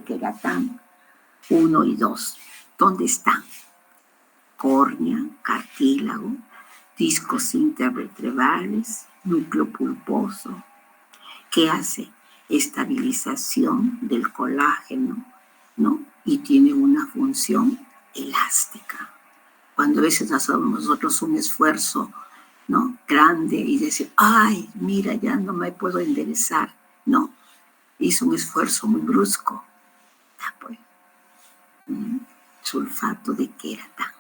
queratán 1 y 2. ¿Dónde están? Córnea, cartílago, discos intervertebrales, núcleo pulposo. ¿Qué hace? Estabilización del colágeno, ¿no? Y tiene una función elástica. Cuando a veces hacemos nosotros un esfuerzo, ¿no?, grande y decir, ay, mira, ya no me puedo enderezar, no, hizo un esfuerzo muy brusco. Pues, sulfato de queratán.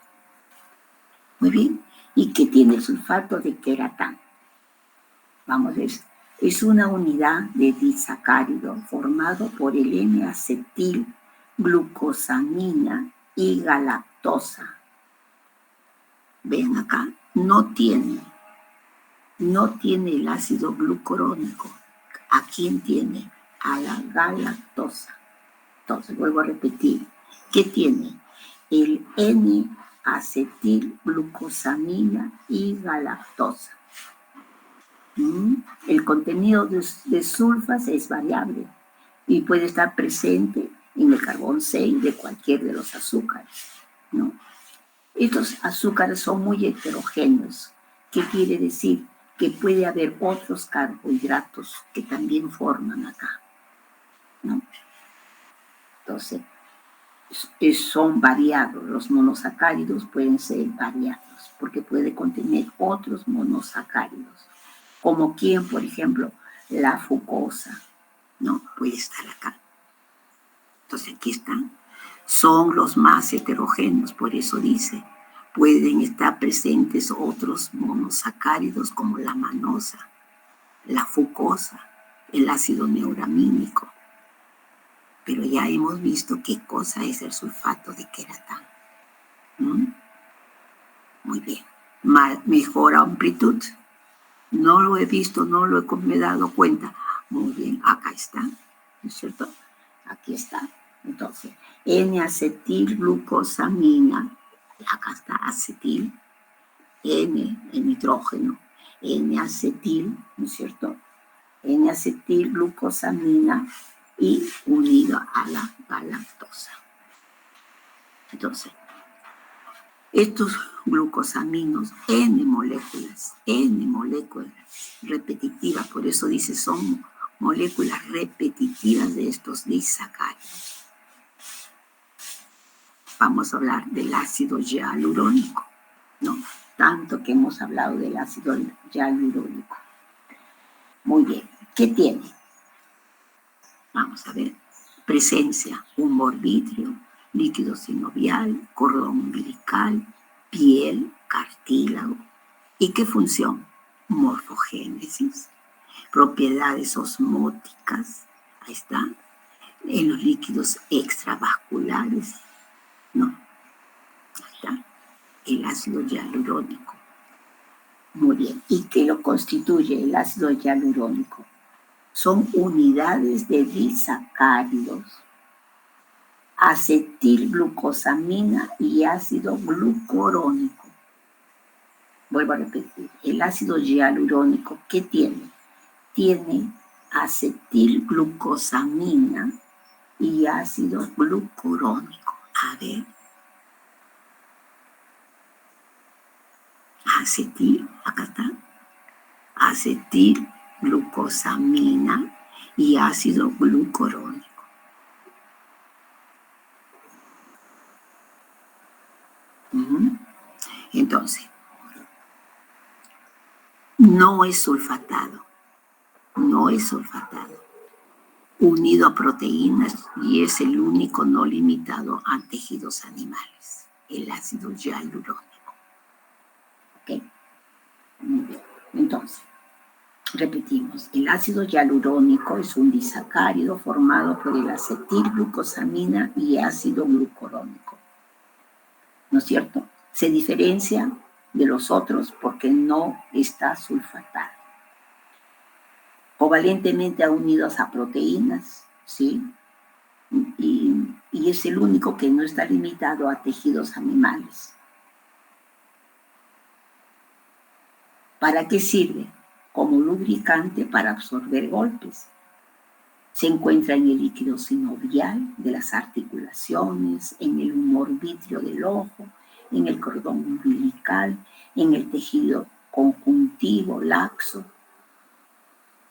Muy bien. ¿Y qué tiene el sulfato de queratán? Vamos a ver. Es una unidad de disacárido formado por el N-acetilglucosamina y galactosa. Ven acá, no tiene el ácido glucurónico. ¿A quién tiene? A la galactosa. Entonces, vuelvo a repetir. ¿Qué tiene? El N-acetilglucosamina y galactosa. El contenido de sulfas es variable y puede estar presente en el carbón 6 de cualquier de los azúcares, ¿no? Estos azúcares son muy heterogéneos. ¿Qué quiere decir? Que puede haber otros carbohidratos que también forman acá, ¿no? Entonces, son variados. Los monosacáridos pueden ser variados porque puede contener otros monosacáridos. Como quien, por ejemplo, la fucosa, ¿no? Puede estar acá. Entonces, aquí están. Son los más heterogéneos, por eso dice, pueden estar presentes otros monosacáridos como la manosa, la fucosa, el ácido neuramínico. Pero ya hemos visto qué cosa es el sulfato de queratán. Muy bien. Mejor amplitud. No lo he visto, me he dado cuenta. Muy bien, acá está, ¿no es cierto? Aquí está. Entonces, N-acetilglucosamina, acá está acetil, N, el nitrógeno, N-acetil, ¿no es cierto? N-acetilglucosamina y unido a la galactosa. Entonces, estos glucosaminos, N moléculas repetitivas, por eso dice son moléculas repetitivas de estos disacáridos. Vamos a hablar del ácido hialurónico, ¿no? Tanto que hemos hablado del ácido hialurónico. Muy bien, ¿qué tiene? Vamos a ver. Presencia, humor vítreo, líquido sinovial, cordón umbilical, piel, cartílago. ¿Y qué función? Morfogénesis, propiedades osmóticas, ahí está, en los líquidos extravasculares, ¿no? Ahí está, el ácido hialurónico. Muy bien, ¿y qué lo constituye el ácido hialurónico? Son unidades de disacáridos, acetilglucosamina y ácido glucurónico. Vuelvo a repetir, el ácido hialurónico, ¿qué tiene? Tiene acetilglucosamina y ácido glucurónico. A ver. Acá está. Acetilglucosamina y ácido glucurónico. Entonces, no es sulfatado, unido a proteínas y es el único no limitado a tejidos animales, el ácido hialurónico. ¿Ok? Muy bien. Entonces, repetimos, el ácido hialurónico es un disacárido formado por el acetilglucosamina y ácido glucurónico. ¿No es cierto? Se diferencia de los otros porque no está sulfatado. Covalentemente unidos a proteínas, ¿sí? Y es el único que no está limitado a tejidos animales. ¿Para qué sirve? Como lubricante para absorber golpes. Se encuentra en el líquido sinovial de las articulaciones, en el humor vítreo del ojo, en el cordón umbilical, en el tejido conjuntivo laxo.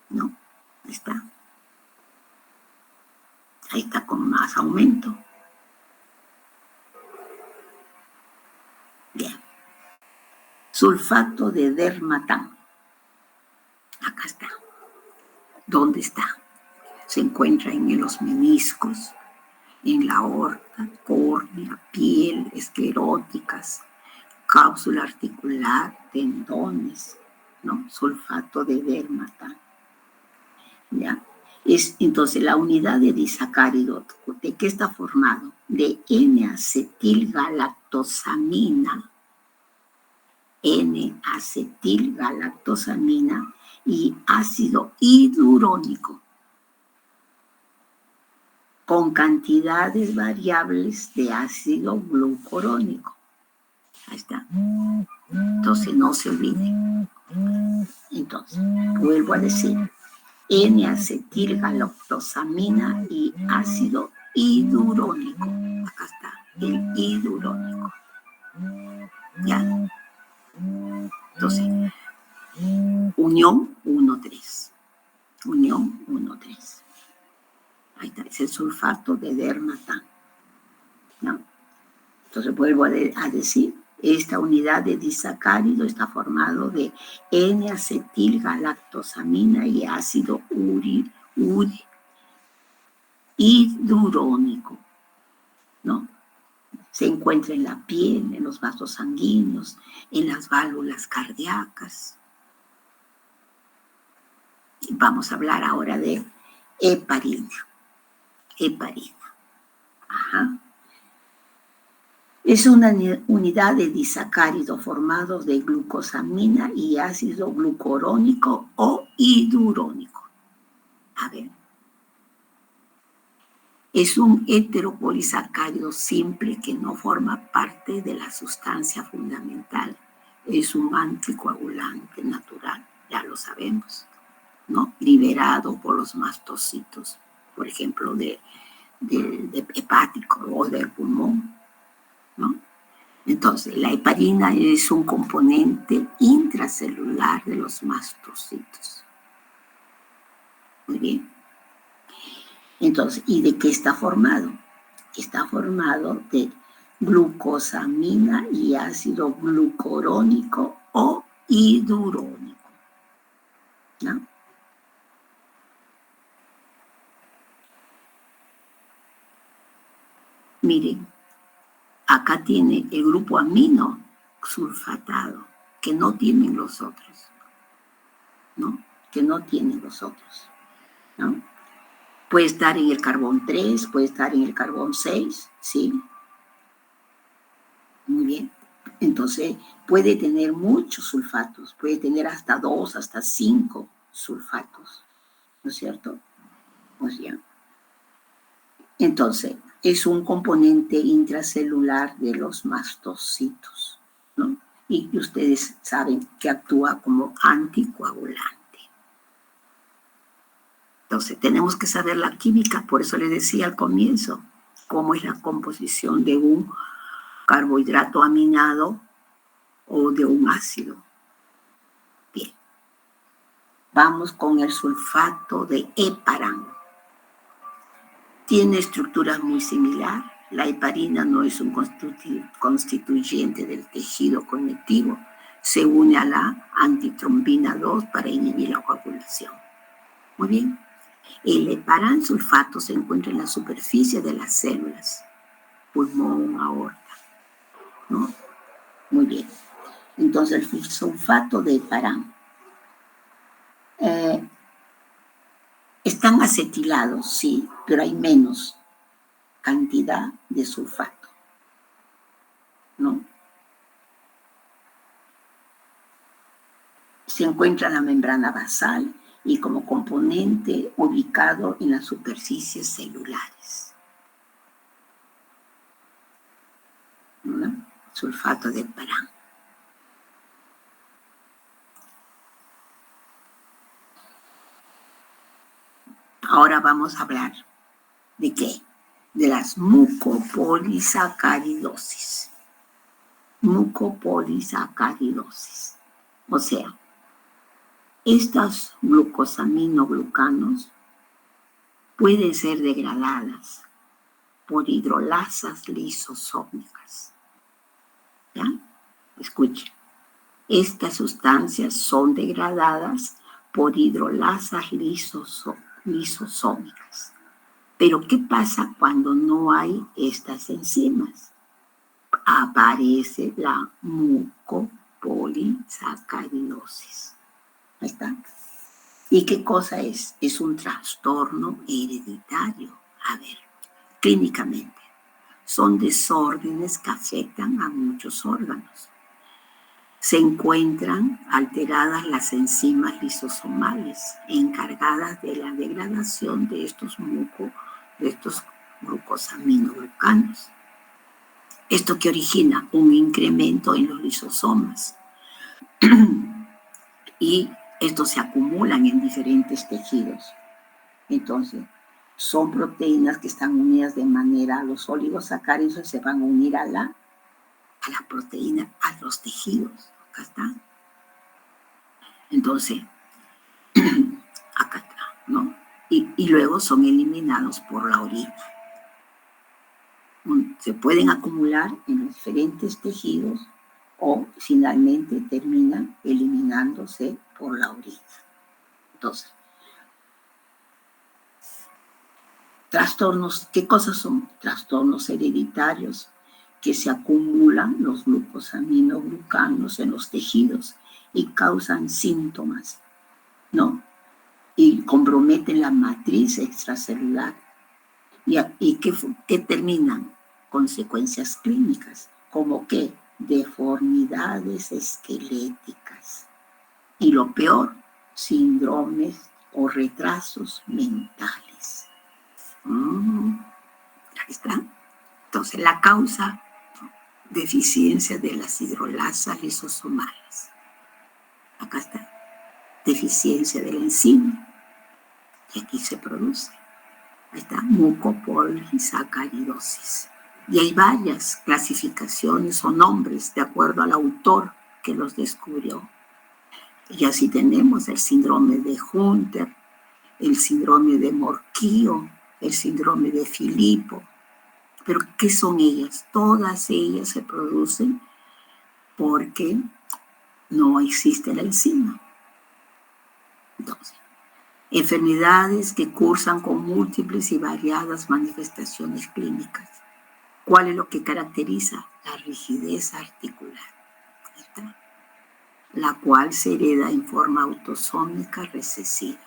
¿No? Está. Ahí está con más aumento. Bien. Sulfato de dermatán. Acá está. ¿Dónde está? Se encuentra en los meniscos, en la aorta, córnea, piel, escleróticas, cápsula articular, tendones, ¿no? Sulfato de dermatán. ¿Ya? Entonces, la unidad de disacárido, ¿de qué está formado? De N-acetilgalactosamina, N-acetilgalactosamina y ácido hialurónico, con cantidades variables de ácido glucurónico. Ahí está. Entonces, no se olviden. Entonces, vuelvo a decir, N-acetilgalactosamina y ácido hialurónico. Acá está, el hialurónico. ¿Ya? Entonces, unión 1,3. Unión 1,3. Ahí está, es el sulfato de dermatán. ¿No? Entonces, vuelvo a decir, esta unidad de disacárido está formado de N-acetilgalactosamina y ácido hialurónico, ¿no? Se encuentra en la piel, en los vasos sanguíneos, en las válvulas cardíacas. Vamos a hablar ahora de heparina. Heparina. Ajá. Es una unidad de disacárido formado de glucosamina y ácido glucurónico o hialurónico. A ver. Es un heteropolisacárido simple que no forma parte de la sustancia fundamental. Es un anticoagulante natural, ya lo sabemos, ¿no? Liberado por los mastocitos, por ejemplo, de hepático o del pulmón, ¿no? Entonces, la heparina es un componente intracelular de los mastocitos. Muy bien. Entonces, ¿y de qué está formado? Está formado de glucosamina y ácido glucurónico o hialurónico, ¿no? Miren, acá tiene el grupo amino sulfatado, que no tienen los otros, ¿no? Que no tienen los otros, ¿no? Puede estar en el carbón 3, puede estar en el carbón 6, ¿sí? Muy bien. Entonces, puede tener muchos sulfatos, puede tener hasta 2, hasta 5 sulfatos, ¿no es cierto? Pues ya. Entonces, es un componente intracelular de los mastocitos, ¿no? Y ustedes saben que actúa como anticoagulante. Entonces, tenemos que saber la química, por eso les decía al comienzo, cómo es la composición de un carbohidrato aminado o de un ácido. Bien. Vamos con el sulfato de heparán. Tiene estructura muy similar. La heparina no es un constituyente del tejido conectivo. Se une a la antitrombina 2 para inhibir la coagulación. Muy bien. El heparán sulfato se encuentra en la superficie de las células, pulmón, aorta, ¿no? Muy bien. Entonces, el sulfato de heparán están acetilados, sí, pero hay menos cantidad de sulfato, ¿no? Se encuentra en la membrana basal y como componente ubicado en las superficies celulares, ¿no? Sulfato de heparán. Ahora vamos a hablar ¿de qué? De las mucopolisacaridosis. Mucopolisacaridosis. O sea, estas glucosaminoglucanos pueden ser degradadas por hidrolasas lisosómicas. ¿Ya? Escuchen. Estas sustancias son degradadas por hidrolasas lisosómicas. Pero ¿qué pasa cuando no hay estas enzimas? Aparece la mucopolisacaridosis. Ahí está. ¿Y qué cosa es? Es un trastorno hereditario. A ver, clínicamente, son desórdenes que afectan a muchos órganos. Se encuentran alteradas las enzimas lisosomales encargadas de la degradación de estos glucosaminoglucanos. Esto que origina un incremento en los lisosomas y estos se acumulan en diferentes tejidos. Entonces, son proteínas que están unidas de manera, los oligosacáridos se van a unir a la proteína, a los tejidos. Acá está. Entonces, acá está, ¿no? Y luego son eliminados por la orina. Se pueden acumular en los diferentes tejidos o finalmente terminan eliminándose por la orina. Entonces, trastornos, ¿qué cosas son? Trastornos hereditarios que se acumulan los glucosaminoglucanos en los tejidos y causan síntomas, ¿no? Y comprometen la matriz extracelular y que terminan consecuencias clínicas, como que deformidades esqueléticas y lo peor, síndromes o retrasos mentales. Ahí está. Entonces, la causa, deficiencia de las hidrolasas lisosomales. Acá está. Deficiencia de la enzima. Y aquí se produce. Ahí está, mucopolisacaridosis. Y hay varias clasificaciones o nombres de acuerdo al autor que los descubrió. Y así tenemos el síndrome de Hunter, el síndrome de Morquio, el síndrome de Filipo. Pero ¿qué son ellas? Todas ellas se producen porque no existe la enzima. Entonces, enfermedades que cursan con múltiples y variadas manifestaciones clínicas. ¿Cuál es lo que caracteriza? La rigidez articular, ¿está? La cual se hereda en forma autosómica recesiva.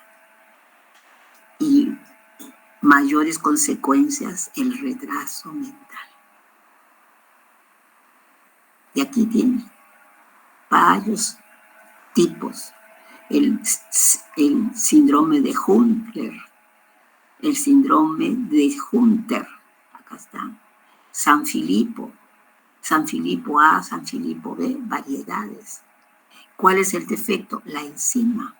Y mayores consecuencias, el retraso mental. Y aquí tiene varios tipos. El síndrome de Hunter, el síndrome de Hunter, acá está, Sanfilippo A, Sanfilippo B, variedades. ¿Cuál es el defecto? La enzima.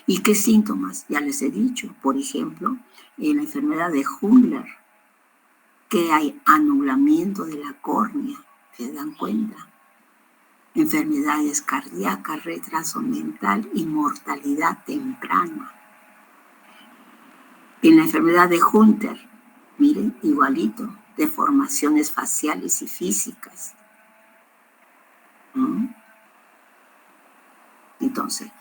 ¿Y qué síntomas? Ya les he dicho, por ejemplo, en la enfermedad de Hunter, que hay anulamiento de la córnea, ¿se dan cuenta? Enfermedades cardíacas, retraso mental y mortalidad temprana. En la enfermedad de Hunter, miren, igualito, deformaciones faciales y físicas. Entonces,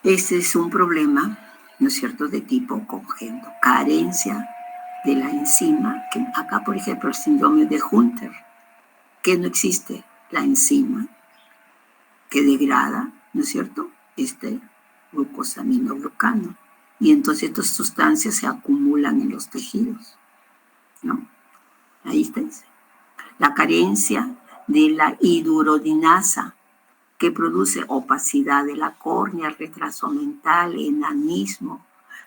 este es un problema, ¿no es cierto?, de tipo congénito, carencia de la enzima, que acá, por ejemplo, el síndrome de Hunter, que no existe la enzima que degrada, ¿no es cierto?, este glucosaminoglucano. Y entonces estas sustancias se acumulan en los tejidos, ¿no? Ahí está. La carencia de la hidrurodinasa, que produce opacidad de la córnea, retraso mental, enanismo,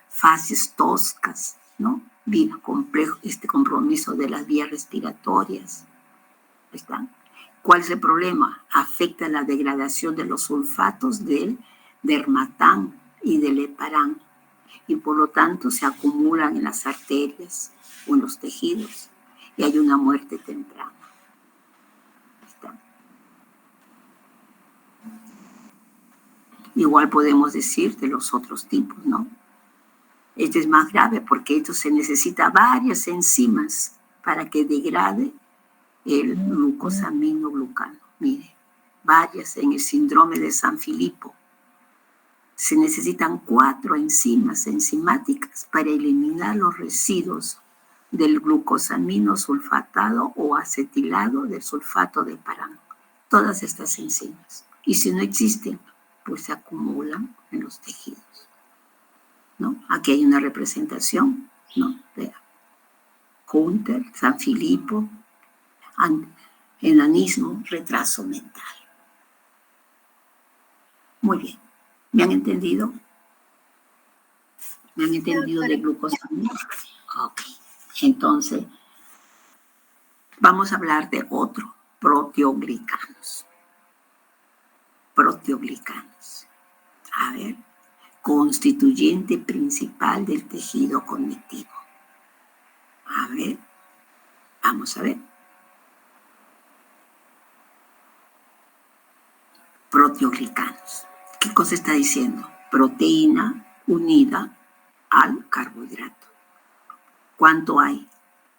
fases toscas, ¿no? Complejo, compromiso de las vías respiratorias. ¿Están? ¿Cuál es el problema? Afecta la degradación de los sulfatos del dermatán y del heparán. y por lo tanto se acumulan en las arterias o en los tejidos y hay una muerte temprana. ¿Está? Igual podemos decir de los otros tipos, ¿no? Este es más grave porque esto se necesita varias enzimas para que degrade el glucosaminoglucano. Mire, varias en el síndrome de San Filipo. Se necesitan 4 enzimas enzimáticas para eliminar los residuos del glucosamino sulfatado o acetilado del sulfato de parano. Todas estas enzimas. Y si no existen, pues se acumulan en los tejidos, ¿no? Aquí hay una representación, ¿no? De Hunter, San Filipo, enanismo, retraso mental. Muy bien. ¿Me han entendido? ¿Me han entendido de glucosamina? Ok. Entonces, vamos a hablar de otro, proteoglicanos. Proteoglicanos. A ver, constituyente principal del tejido conectivo. A ver, vamos a ver. Proteoglicanos. ¿Qué cosa está diciendo? Proteína unida al carbohidrato. ¿Cuánto hay?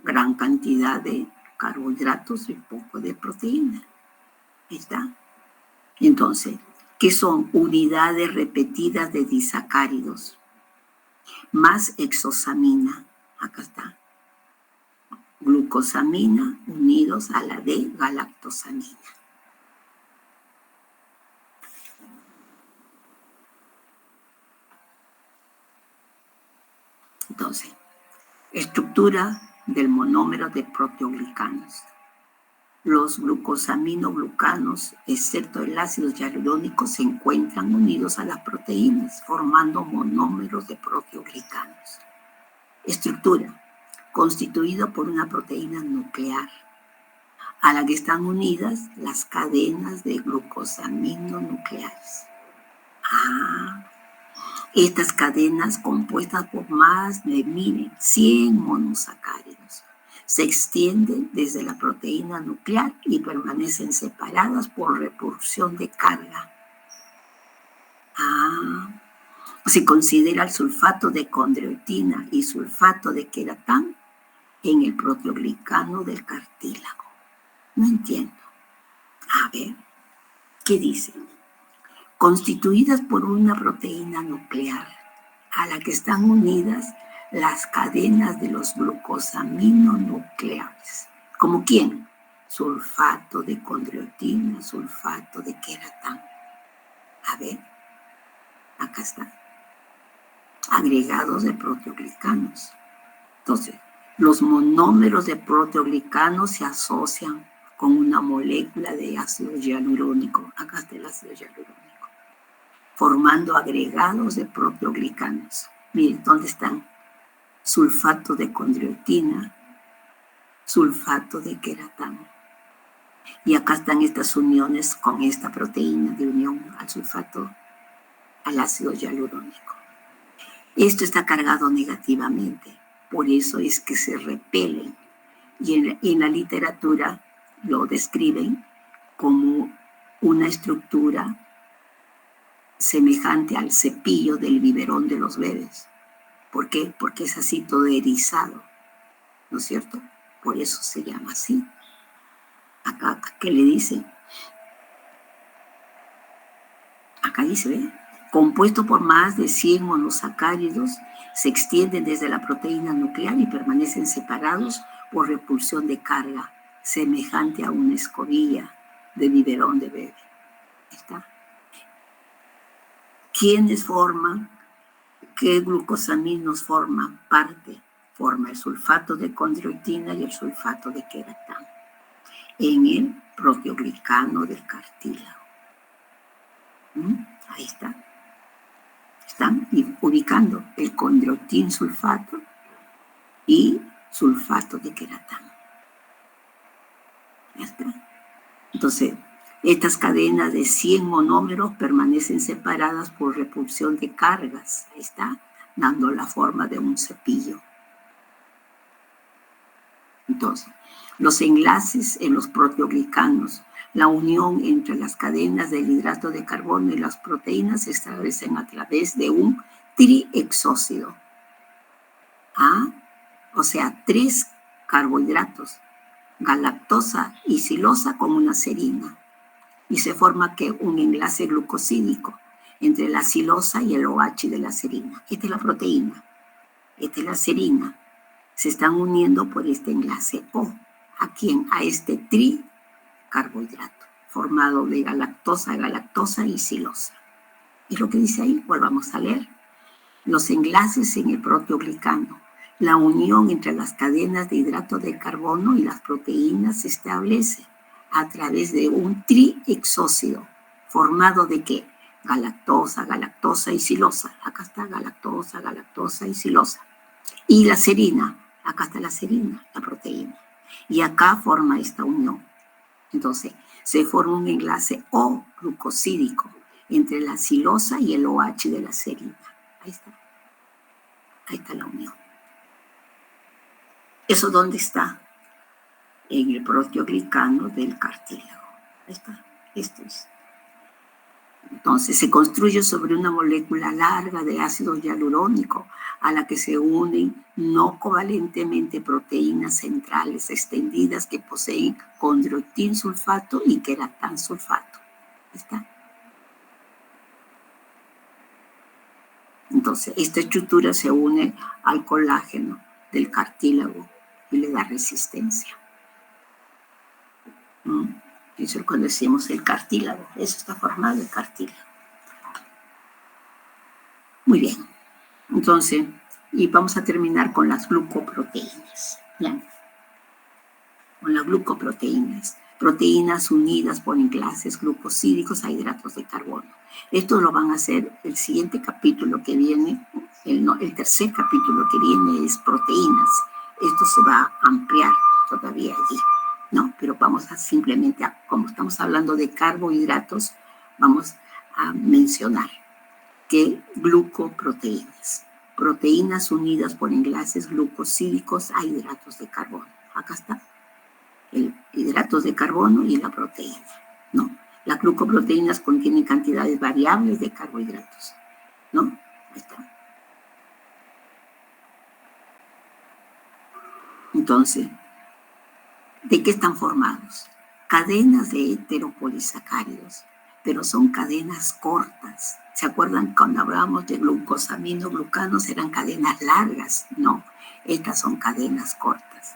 Gran cantidad de carbohidratos y poco de proteína. ¿Está? Entonces, ¿qué son? Unidades repetidas de disacáridos más exosamina. Acá está. Glucosamina unidos a la de galactosamina. Entonces, estructura del monómero de proteoglicanos. Los glucosaminoglucanos, excepto el ácido hialurónico, se encuentran unidos a las proteínas, formando monómeros de proteoglicanos. Estructura, constituido por una proteína nuclear, a la que están unidas las cadenas de glucosaminonucleares. Estas cadenas, compuestas por más de 100 monosacáridos, se extienden desde la proteína nuclear y permanecen separadas por repulsión de carga. Se considera el sulfato de condroitina y sulfato de queratán en el proteoglicano del cartílago. No entiendo. A ver, ¿qué dice? Constituidas por una proteína nuclear a la que están unidas las cadenas de los glucosaminonucleares. ¿Como quién? Sulfato de condroitina, sulfato de queratán. A ver, acá está. Agregados de proteoglicanos. Entonces, los monómeros de proteoglicanos se asocian con una molécula de ácido hialurónico. Acá está el ácido hialurónico. Formando agregados de proteoglicanos. Miren, ¿dónde están? Sulfato de condroitina, sulfato de queratán. Y acá están estas uniones con esta proteína de unión al sulfato, al ácido hialurónico. Esto está cargado negativamente, por eso es que se repelen. Y en la literatura lo describen como una estructura semejante al cepillo del biberón de los bebés. ¿Por qué? Porque es así todo erizado, ¿no es cierto? Por eso se llama así. Acá, ¿qué le dicen? Acá dice, ¿ve? Compuesto por más de 100 monosacáridos, se extienden desde la proteína nuclear y permanecen separados por repulsión de carga, semejante a una escobilla de biberón de bebé. ¿Está? ¿Quiénes forman? ¿Qué glucosaminos forman parte? Forma el sulfato de condroitina y el sulfato de queratán en el proteoglicano del cartílago. Ahí está. Están ubicando el condroitin sulfato y sulfato de queratán. Ya está. Entonces, estas cadenas de 100 monómeros permanecen separadas por repulsión de cargas. Ahí está. dando la forma de un cepillo. Entonces, los enlaces en los proteoglicanos, la unión entre las cadenas del hidrato de carbono y las proteínas se establecen a través de un triexócido. O sea, 3 carbohidratos, galactosa y silosa con una serina. Y se forma un enlace glucosídico entre la silosa y el OH de la serina. Esta es la proteína, esta es la serina. Se están uniendo por este enlace O. ¿A quién? A este tricarbohidrato, formado de galactosa y silosa. Es lo que dice ahí, volvamos a leer. Los enlaces en el proteoglicano, la unión entre las cadenas de hidrato de carbono y las proteínas se establece a través de un triexócido, formado de ¿qué? Galactosa y silosa. Acá está galactosa y silosa. Y la serina, acá está la serina, la proteína. Y acá forma esta unión. Entonces, se forma un enlace O-glucosídico entre la silosa y el OH de la serina. Ahí está. Ahí está la unión. ¿Eso dónde está? En el proteoglicano del cartílago. Ahí está. Esto es. Entonces, se construye sobre una molécula larga de ácido hialurónico a la que se unen no covalentemente proteínas centrales extendidas que poseen condroitinsulfato y queratansulfato. ¿Está? Entonces, esta estructura se une al colágeno del cartílago y le da resistencia. Eso es cuando decimos el cartílago. Eso está formado el cartílago. Muy bien. Entonces, y vamos a terminar con las glucoproteínas. ¿Ya? Con las glucoproteínas. Proteínas unidas por enlaces glucosídicos a hidratos de carbono. Esto lo van a hacer el siguiente capítulo que viene, el tercer capítulo que viene es proteínas. Esto se va a ampliar todavía allí, ¿no? Pero vamos a simplemente, como estamos hablando de carbohidratos, vamos a mencionar que glucoproteínas, proteínas unidas por enlaces glucosídicos a hidratos de carbono. Acá está, el hidratos de carbono y la proteína, ¿no? Las glucoproteínas contienen cantidades variables de carbohidratos, ¿no? Ahí está. Entonces, ¿de qué están formados? Cadenas de heteropolisacáridos, pero son cadenas cortas. ¿Se acuerdan cuando hablábamos de glucosaminoglucanos? Eran cadenas largas. No, estas son cadenas cortas.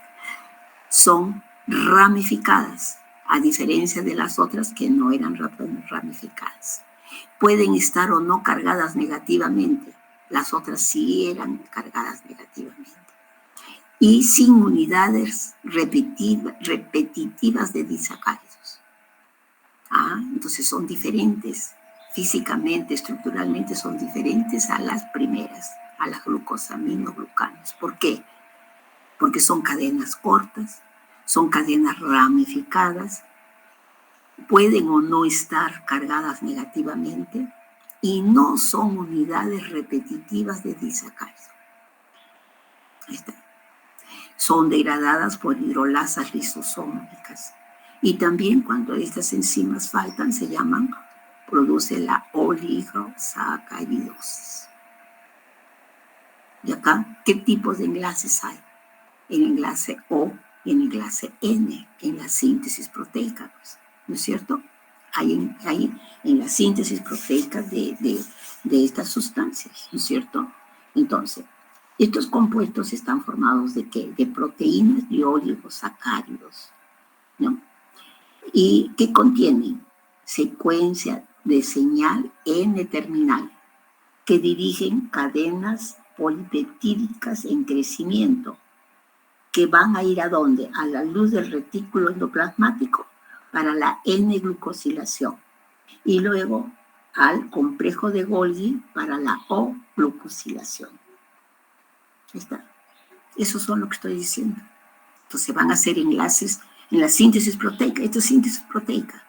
Son ramificadas, a diferencia de las otras que no eran ramificadas. Pueden estar o no cargadas negativamente. Las otras sí eran cargadas negativamente. Y sin unidades repetitivas de disacáridos. Entonces son diferentes, físicamente, estructuralmente son diferentes a las primeras, a las glucosaminoglucanos. ¿Por qué? Porque son cadenas cortas, son cadenas ramificadas, pueden o no estar cargadas negativamente y no son unidades repetitivas de disacárido. Ahí está. Son degradadas por hidrolasas lisosómicas. Y también cuando estas enzimas faltan, produce la oligosacaridosis. Y acá, ¿qué tipos de enlaces hay? El enlace O y el enlace N en la síntesis proteica, pues, ¿no es cierto? Hay en la síntesis proteica de estas sustancias, ¿no es cierto? Entonces, estos compuestos están formados ¿de qué? De proteínas y oligosacáridos, ¿no? ¿Y qué contienen? Secuencia de señal N-terminal que dirigen cadenas polipeptídicas en crecimiento que van a ir ¿a dónde? A la luz del retículo endoplasmático para la N-glucosilación y luego al complejo de Golgi para la O-glucosilación. Ahí está. Eso son lo que estoy diciendo. Entonces van a hacer enlaces en la síntesis proteica. Esto es síntesis proteica.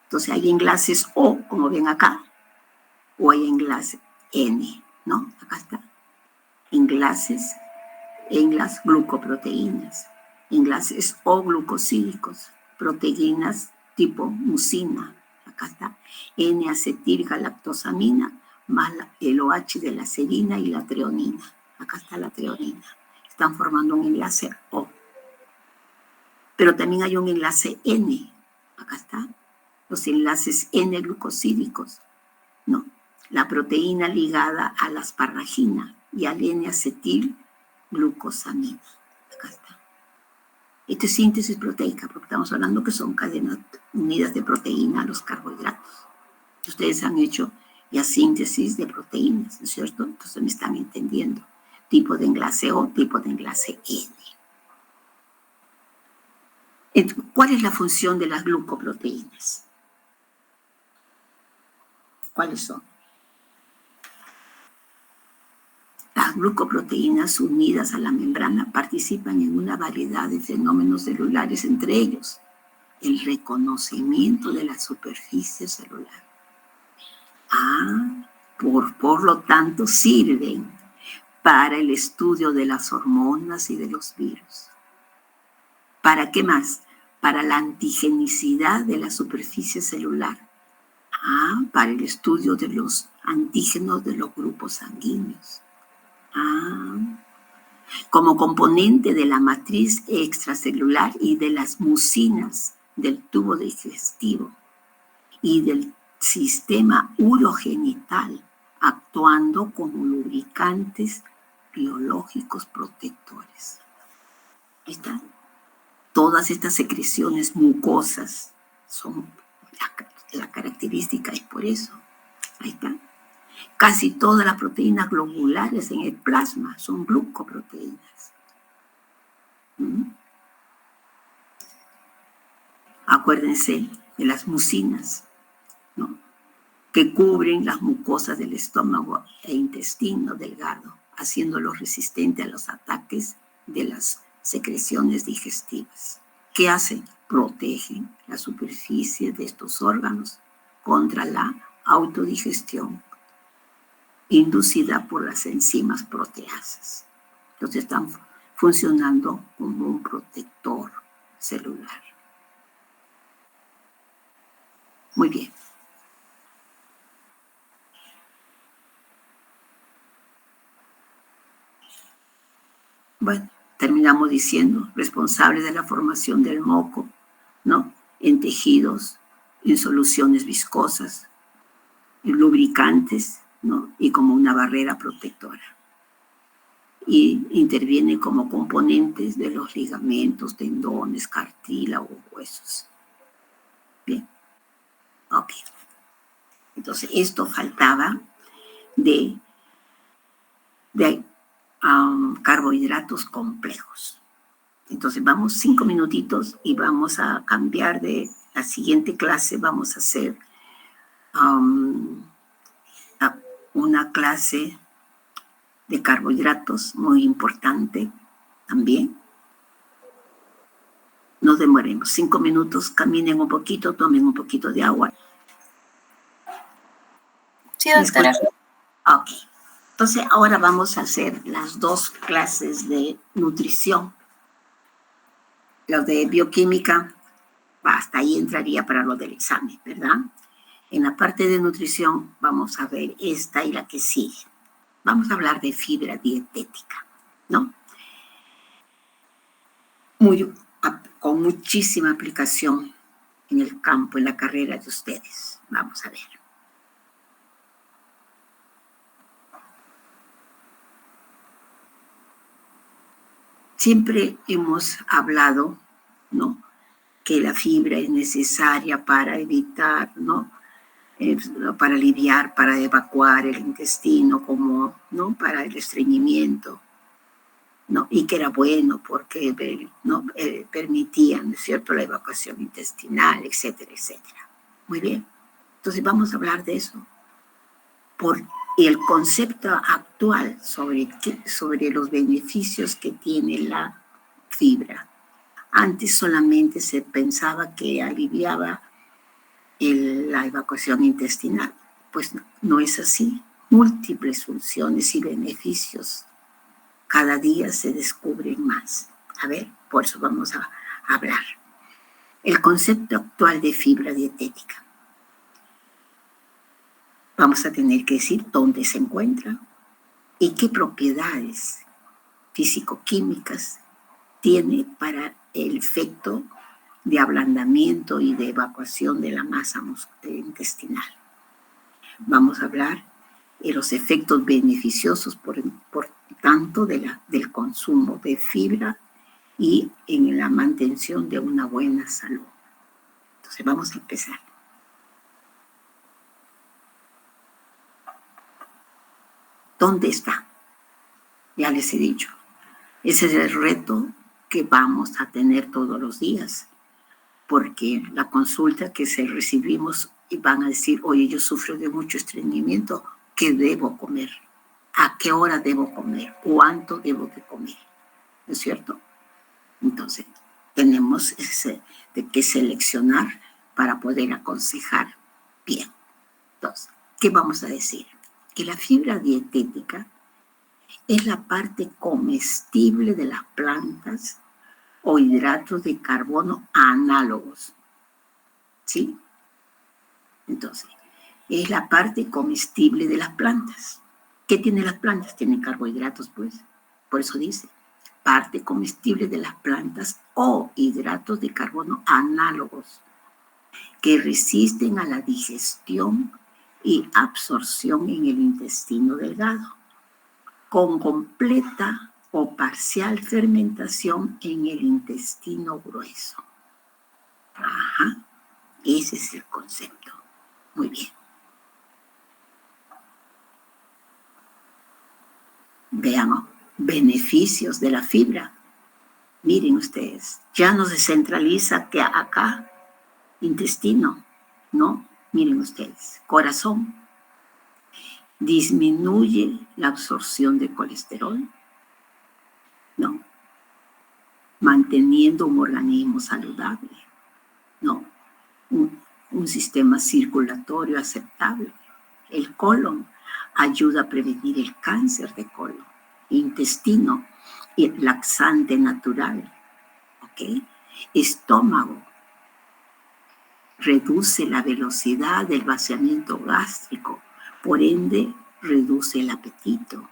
Entonces hay enlaces O, como ven acá, o hay enlace N, ¿no? Acá está. enlaces en las glucoproteínas, enlaces O glucosídicos, proteínas tipo mucina, acá está, N-acetilgalactosamina, más el OH de la serina y la treonina, acá está la treonina, están formando un enlace O. Pero también hay un enlace N, acá está, los enlaces N-glucosídicos, ¿no? La proteína ligada a la asparragina y al N-acetilglucosamina. Acá está. Esto es síntesis proteica, porque estamos hablando que son cadenas unidas de proteína a los carbohidratos. Ustedes han hecho ya síntesis de proteínas, ¿no es cierto? Entonces me están entendiendo. Tipo de enlace O, tipo de enlace N. ¿Cuál es la función de las glucoproteínas? ¿Cuáles son? Las glucoproteínas unidas a la membrana participan en una variedad de fenómenos celulares, entre ellos el reconocimiento de la superficie celular. Por lo tanto, sirven para el estudio de las hormonas y de los virus. ¿Para qué más? Para la antigenicidad de la superficie celular. Para el estudio de los antígenos de los grupos sanguíneos. Como componente de la matriz extracelular y de las mucinas del tubo digestivo y del sistema urogenital, actuando como lubricantes biológicos protectores. Ahí está. Todas estas secreciones mucosas son la característica, es por eso. Ahí está. Casi todas las proteínas globulares en el plasma son glucoproteínas. Acuérdense de las mucinas, ¿no? Que cubren las mucosas del estómago e intestino delgado, haciéndolos resistentes a los ataques de las secreciones digestivas. ¿Qué hacen? Protegen la superficie de estos órganos contra la autodigestión inducida por las enzimas proteasas. Entonces están funcionando como un protector celular. Muy bien. Bueno, terminamos diciendo, responsable de la formación del moco, ¿no? En tejidos, en soluciones viscosas, en lubricantes, ¿no? Y como una barrera protectora. Y interviene como componentes de los ligamentos, tendones, cartílagos, huesos. Bien. Ok. Entonces, esto faltaba de carbohidratos complejos. Entonces, vamos 5 minutitos y vamos a cambiar de la siguiente clase. Vamos a hacer una clase de carbohidratos muy importante también. No demoremos 5 minutos, caminen un poquito, tomen un poquito de agua. Sí, doctora. Ok. Entonces, ahora vamos a hacer las 2 clases de nutrición. Los de bioquímica, hasta ahí entraría para lo del examen, ¿verdad? En la parte de nutrición vamos a ver esta y la que sigue. Vamos a hablar de fibra dietética, ¿no? Con muchísima aplicación en el campo, en la carrera de ustedes. Vamos a ver. Siempre hemos hablado, ¿no? Que la fibra es necesaria para evitar, ¿no? Para aliviar, para evacuar el intestino, como, ¿no? Para el estreñimiento, ¿no? Y que era bueno porque, ¿no? Permitía, ¿no es cierto?, la evacuación intestinal, etcétera, etcétera. Muy bien. Entonces vamos a hablar de eso. Por el concepto actual sobre los beneficios que tiene la fibra. Antes solamente se pensaba que aliviaba la evacuación intestinal. Pues no es así. Múltiples funciones y beneficios cada día se descubren más. A ver, por eso vamos a hablar. El concepto actual de fibra dietética. Vamos a tener que decir dónde se encuentra y qué propiedades físico-químicas tiene para el efecto de ablandamiento y de evacuación de la masa intestinal. Vamos a hablar de los efectos beneficiosos, por tanto, del consumo de fibra y en la mantención de una buena salud. Entonces, vamos a empezar. ¿Dónde está? Ya les he dicho. Ese es el reto que vamos a tener todos los días, porque la consulta que recibimos van a decir, oye, yo sufro de mucho estreñimiento, ¿qué debo comer? ¿A qué hora debo comer? ¿Cuánto debo de comer? ¿No es cierto? Entonces, tenemos que seleccionar para poder aconsejar bien. Entonces, ¿qué vamos a decir? Que la fibra dietética es la parte comestible de las plantas o hidratos de carbono análogos. ¿Sí? Entonces, es la parte comestible de las plantas. ¿Qué tienen las plantas? Tienen carbohidratos, pues. Por eso dice, parte comestible de las plantas o hidratos de carbono análogos que resisten a la digestión y absorción en el intestino delgado, con completa o parcial fermentación en el intestino grueso. Ajá, ese es el concepto. Muy bien. Veamos, beneficios de la fibra. Miren ustedes, ya no se centraliza que acá, intestino, ¿no? Miren ustedes, corazón. Disminuye la absorción de colesterol, ¿no? Manteniendo un organismo saludable, ¿no? Un sistema circulatorio aceptable. El colon ayuda a prevenir el cáncer de colon. Intestino, y laxante natural, ¿ok? Estómago, reduce la velocidad del vaciamiento gástrico, por ende, reduce el apetito.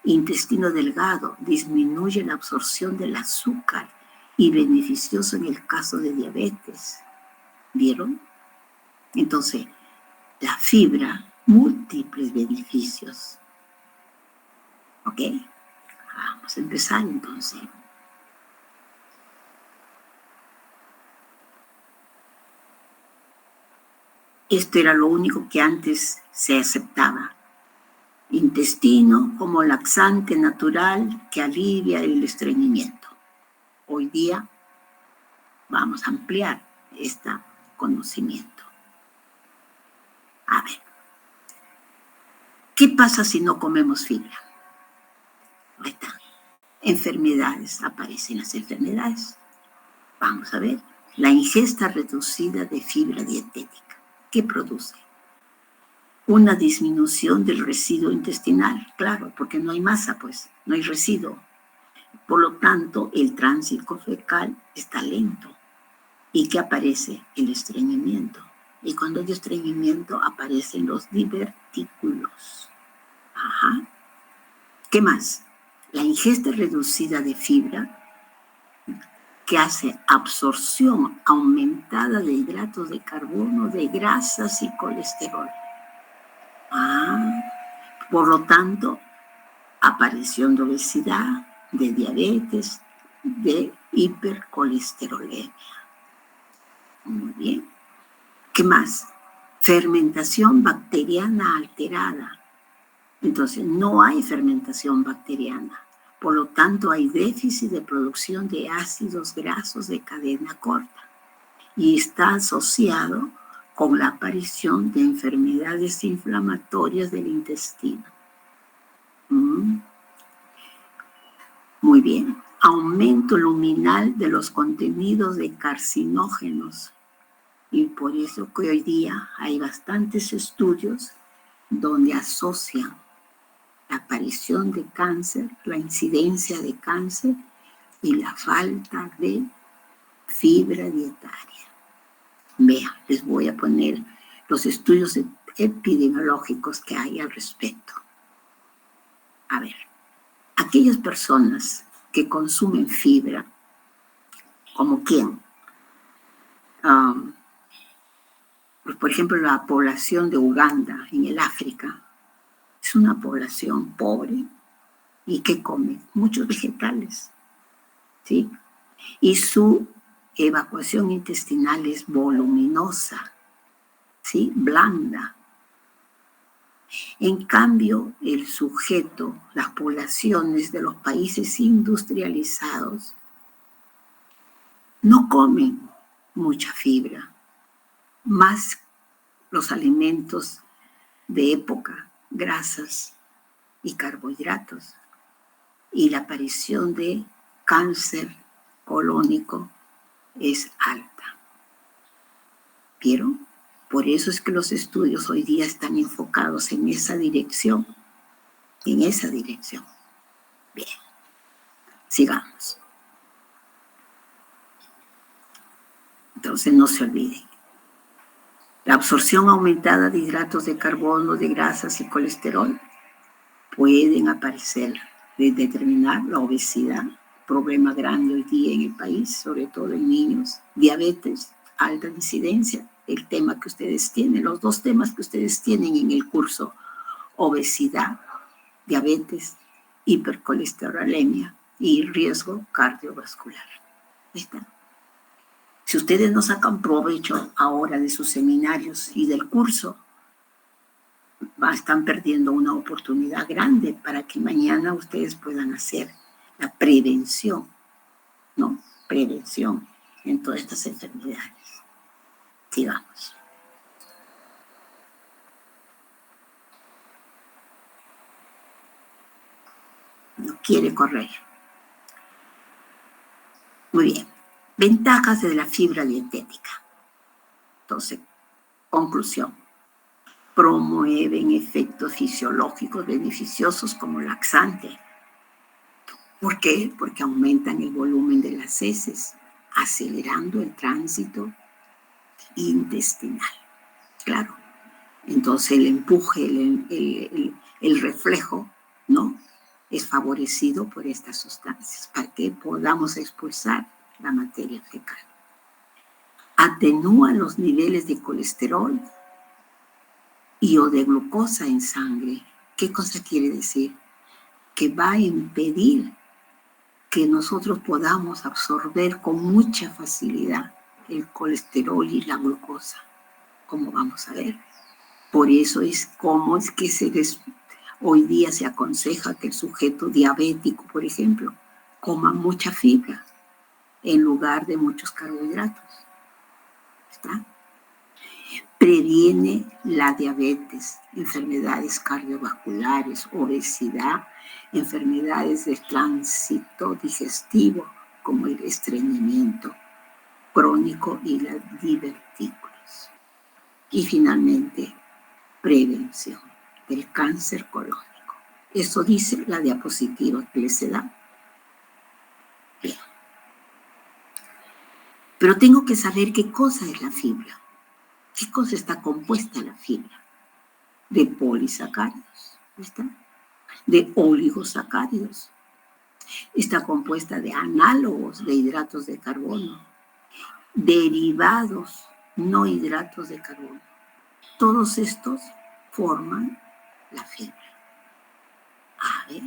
Intestino delgado, disminuye la absorción del azúcar y beneficioso en el caso de diabetes. ¿Vieron? Entonces, la fibra, múltiples beneficios. ¿Ok? Vamos a empezar entonces. Esto era lo único que antes se aceptaba. Intestino como laxante natural que alivia el estreñimiento. Hoy día vamos a ampliar este conocimiento. A ver, ¿qué pasa si no comemos fibra? Ahí está. Enfermedades, aparecen las enfermedades. Vamos a ver, la ingesta reducida de fibra dietética. ¿Qué produce? Una disminución del residuo intestinal, claro, porque no hay masa, pues, no hay residuo. Por lo tanto, el tránsito fecal está lento. ¿Y qué aparece? El estreñimiento. Y cuando hay estreñimiento aparecen los divertículos. Ajá. ¿Qué más? La ingesta reducida de fibra que hace absorción aumentada de hidratos de carbono, de grasas y colesterol. Por lo tanto, aparición de obesidad, de diabetes, de hipercolesterolemia. Muy bien. ¿Qué más? Fermentación bacteriana alterada. Entonces, no hay fermentación bacteriana. Por lo tanto, hay déficit de producción de ácidos grasos de cadena corta y está asociado con la aparición de enfermedades inflamatorias del intestino. Muy bien. Aumento luminal de los contenidos de carcinógenos. Y por eso que hoy día hay bastantes estudios donde asocian la aparición de cáncer, la incidencia de cáncer y la falta de fibra dietaria. Vean, les voy a poner los estudios epidemiológicos que hay al respecto. A ver, aquellas personas que consumen fibra, ¿como quién? Pues por ejemplo, la población de Uganda, en el África, es una población pobre y que come muchos vegetales, ¿sí? Y su evacuación intestinal es voluminosa, ¿sí? Blanda. En cambio, el sujeto, las poblaciones de los países industrializados, no comen mucha fibra, más los alimentos de época, grasas y carbohidratos, y la aparición de cáncer colónico es alta. ¿Vieron? Por eso es que los estudios hoy día están enfocados en esa dirección, en esa dirección. Bien, sigamos. Entonces no se olviden. La absorción aumentada de hidratos de carbono, de grasas y colesterol pueden aparecer, de determinar la obesidad, problema grande hoy día en el país, sobre todo en niños, diabetes, alta incidencia, el tema que ustedes tienen, los dos temas que ustedes tienen en el curso, obesidad, diabetes, hipercolesterolemia y riesgo cardiovascular. Ahí está. Si ustedes no sacan provecho ahora de sus seminarios y del curso, están perdiendo una oportunidad grande para que mañana ustedes puedan hacer la prevención, ¿no? Prevención en todas estas enfermedades. Sigamos. No quiere correr. Muy bien. Ventajas de la fibra dietética. Entonces, conclusión. Promueven efectos fisiológicos beneficiosos como laxante. ¿Por qué? Porque aumentan el volumen de las heces, acelerando el tránsito intestinal. Claro. Entonces el empuje, el reflejo, ¿no? Es favorecido por estas sustancias para que podamos expulsar la materia fecal. Atenúa los niveles de colesterol y o de glucosa en sangre. ¿Qué cosa quiere decir? Que va a impedir que nosotros podamos absorber con mucha facilidad el colesterol y la glucosa, como vamos a ver. Por eso es como es que hoy día se aconseja que el sujeto diabético, por ejemplo, coma mucha fibra en lugar de muchos carbohidratos. ¿Está? Previene la diabetes, enfermedades cardiovasculares, obesidad, enfermedades de tránsito digestivo, como el estreñimiento crónico y la divertículos. Y finalmente, prevención del cáncer colónico. Eso dice la diapositiva que les da. Bien. Pero tengo que saber qué cosa es la fibra. ¿Qué cosa está compuesta la fibra? De polisacáridos, ¿está? De oligosacáridos. Está compuesta de análogos de hidratos de carbono, derivados no hidratos de carbono. Todos estos forman la fibra. A ver.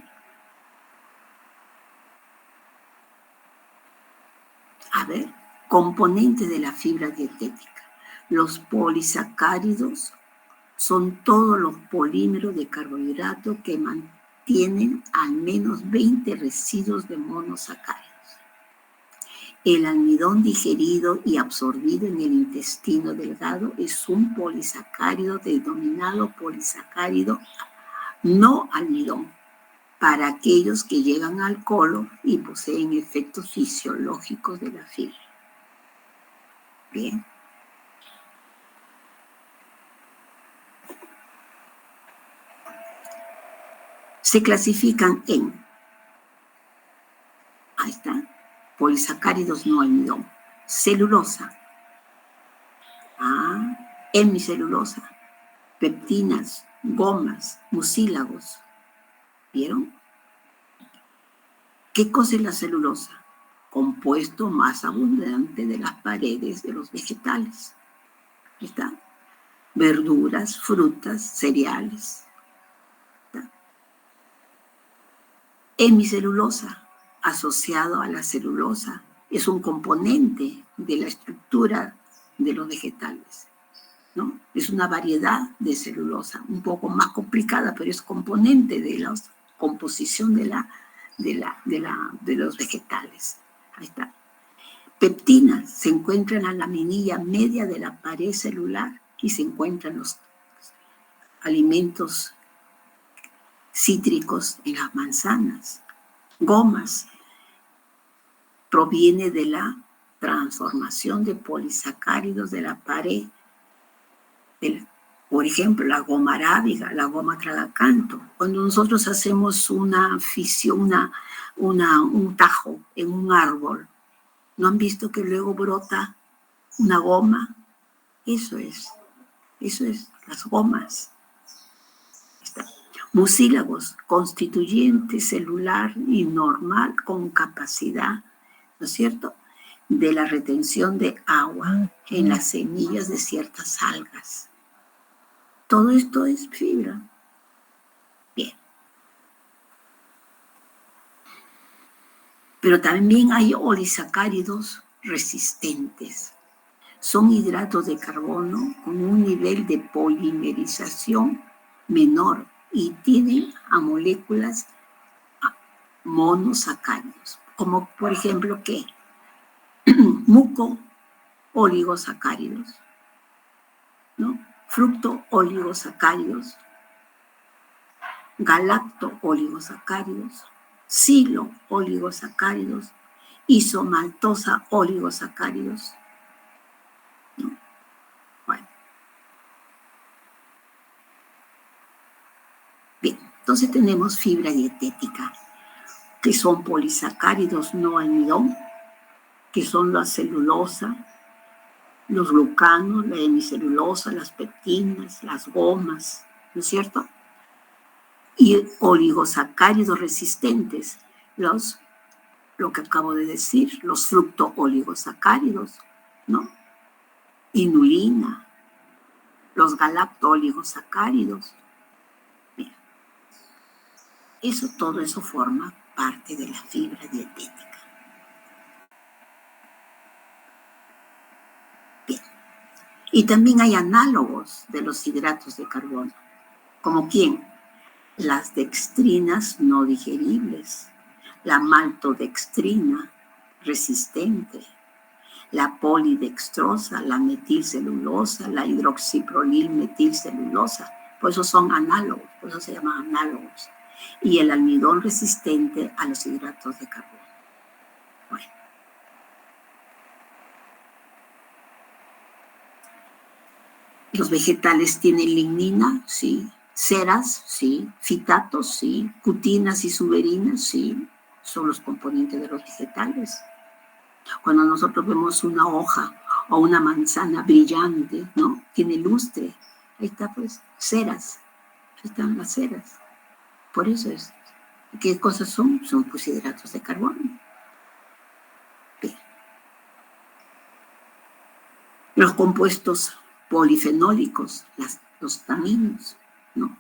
A ver, componente de la fibra dietética. Los polisacáridos son todos los polímeros de carbohidrato que mantienen al menos 20 residuos de monosacáridos. El almidón digerido y absorbido en el intestino delgado es un polisacárido denominado polisacárido no almidón para aquellos que llegan al colon y poseen efectos fisiológicos de la fibra. Bien. Se clasifican en, ahí está, polisacáridos no almidón, celulosa, hemicelulosa, peptinas, gomas, mucílagos. ¿Vieron? ¿Qué cosa es la celulosa? Compuesto más abundante de las paredes de los vegetales. Ahí está. Verduras, frutas, cereales. Hemicelulosa, asociado a la celulosa, es un componente de la estructura de los vegetales, ¿no? Es una variedad de celulosa, un poco más complicada, pero es componente de la composición de los vegetales. Ahí está. Peptinas se encuentran en la laminilla media de la pared celular y se encuentran los alimentos cítricos en las manzanas. Gomas proviene de la transformación de polisacáridos de la pared. Por ejemplo, la goma arábiga, la goma tragacanto. Cuando nosotros hacemos una fisión, un tajo en un árbol, ¿no han visto que luego brota una goma? Eso es las gomas. Está. Mucílagos, constituyente celular y normal con capacidad, ¿no es cierto?, de la retención de agua en las semillas de ciertas algas. Todo esto es fibra. Bien. Pero también hay olisacáridos resistentes. Son hidratos de carbono con un nivel de polimerización menor y tienen a moléculas monosacáridos, como por ejemplo, ¿qué? Muco-oligosacáridos, ¿no? Fructo-oligosacáridos, galacto-oligosacáridos, silo-oligosacáridos, isomaltosa-oligosacáridos, ¿no? Bueno. Bien, entonces tenemos fibra dietética, que son polisacáridos no almidón, que son la celulosa, los glucanos, la hemicelulosa, las pectinas, las gomas, ¿no es cierto? Y oligosacáridos resistentes, lo que acabo de decir, los fructo-oligosacáridos, ¿no? Inulina, los galacto-oligosacáridos. Bien. Todo eso forma parte de la fibra dietética. Bien. Y también hay análogos de los hidratos de carbono. ¿Como quién? Las dextrinas no digeribles, la maltodextrina resistente, la polidextrosa, la metilcelulosa, la hidroxipronilmetilcelulosa. Por eso son análogos, por eso se llaman análogos. Y el almidón resistente a los hidratos de carbono. Bueno. Los vegetales tienen lignina, sí. Ceras, sí. Fitatos, sí. Cutinas y suberinas, sí. Son los componentes de los vegetales. Cuando nosotros vemos una hoja o una manzana brillante, ¿no? Tiene lustre. Ahí está, pues, ceras. Ahí están las ceras. Por eso es. ¿Qué cosas son? Son, pues, hidratos de carbono. Bien. Los compuestos polifenólicos, los taninos, ¿no?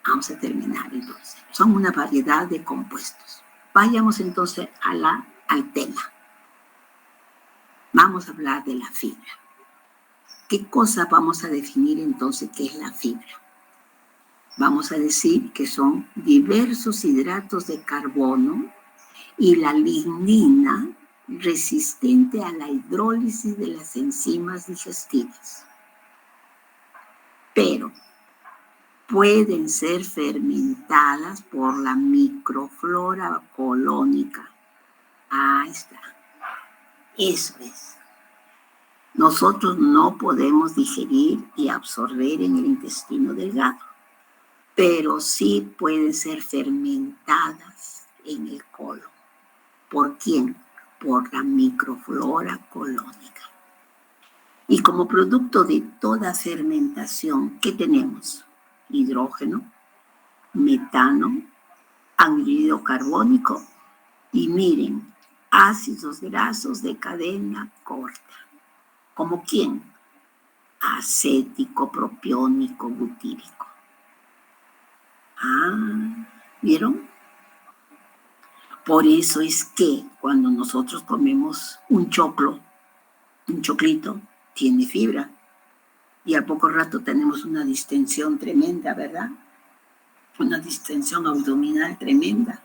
Vamos a terminar entonces. Son una variedad de compuestos. Vayamos entonces al tema. Vamos a hablar de la fibra. ¿Qué cosa vamos a definir entonces qué es la fibra? Vamos a decir que son diversos hidratos de carbono y la lignina resistente a la hidrólisis de las enzimas digestivas. Pero pueden ser fermentadas por la microflora colónica. Ahí está. Eso es. Nosotros no podemos digerir y absorber en el intestino delgado, pero sí pueden ser fermentadas en el colon. ¿Por quién? Por la microflora colónica. Y como producto de toda fermentación, ¿qué tenemos? Hidrógeno, metano, anhídrido carbónico y miren, ácidos grasos de cadena corta. ¿Como quién? Acético, propiónico, butírico. ¿Vieron? Por eso es que cuando nosotros comemos un choclito, tiene fibra. Y a poco rato tenemos una distensión tremenda, ¿verdad? Una distensión abdominal tremenda.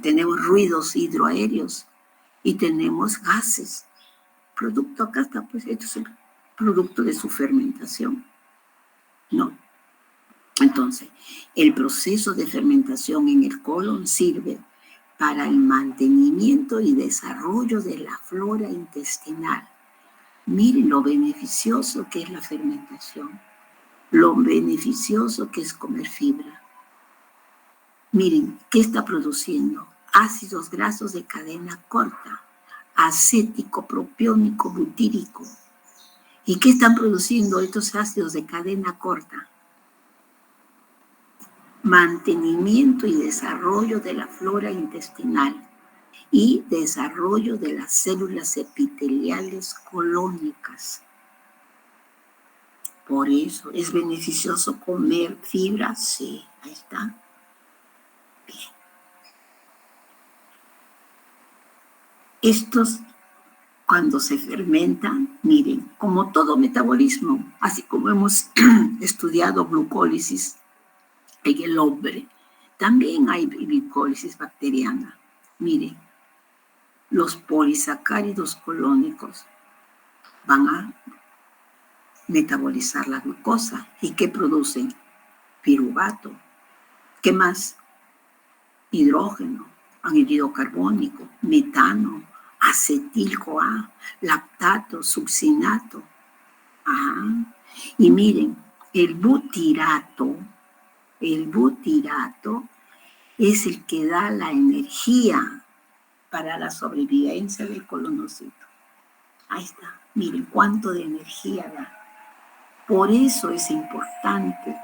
Tenemos ruidos hidroaéreos y tenemos gases. Producto, acá está, pues esto es el producto de su fermentación, ¿no? Entonces, el proceso de fermentación en el colon sirve para el mantenimiento y desarrollo de la flora intestinal. Miren lo beneficioso que es la fermentación, lo beneficioso que es comer fibra. Miren, ¿qué está produciendo? Ácidos grasos de cadena corta, acético, propiónico, butírico. ¿Y qué están produciendo estos ácidos de cadena corta? Mantenimiento y desarrollo de la flora intestinal y desarrollo de las células epiteliales colónicas. Por eso es beneficioso comer fibra, sí, ahí está. Bien. Estos, cuando se fermentan, miren, como todo metabolismo, así como hemos estudiado glucólisis en el hombre, también hay glicólisis bacteriana. Miren, los polisacáridos colónicos van a metabolizar la glucosa. ¿Y qué producen? Piruvato. ¿Qué más? Hidrógeno, anhídrido carbónico, metano, acetil-CoA, lactato, succinato. Y miren, el butirato es el que da la energía para la sobrevivencia del colonocito. Ahí está, miren cuánto de energía da. Por eso es importante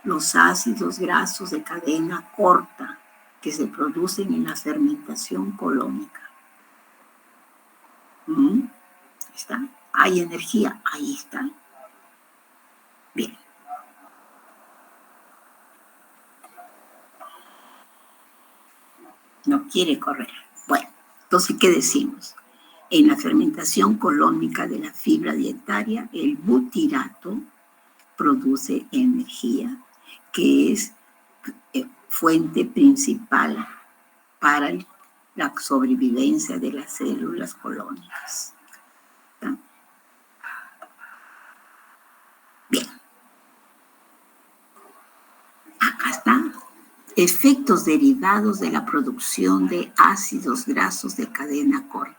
los ácidos grasos de cadena corta que se producen en la fermentación colónica. Ahí está. Hay energía, ahí está. Bien. No quiere correr. Bueno, entonces, ¿qué decimos? En la fermentación colónica de la fibra dietaria, el butirato produce energía, que es fuente principal para la sobrevivencia de las células colónicas. ¿Está? Bien. Acá está. Efectos derivados de la producción de ácidos grasos de cadena corta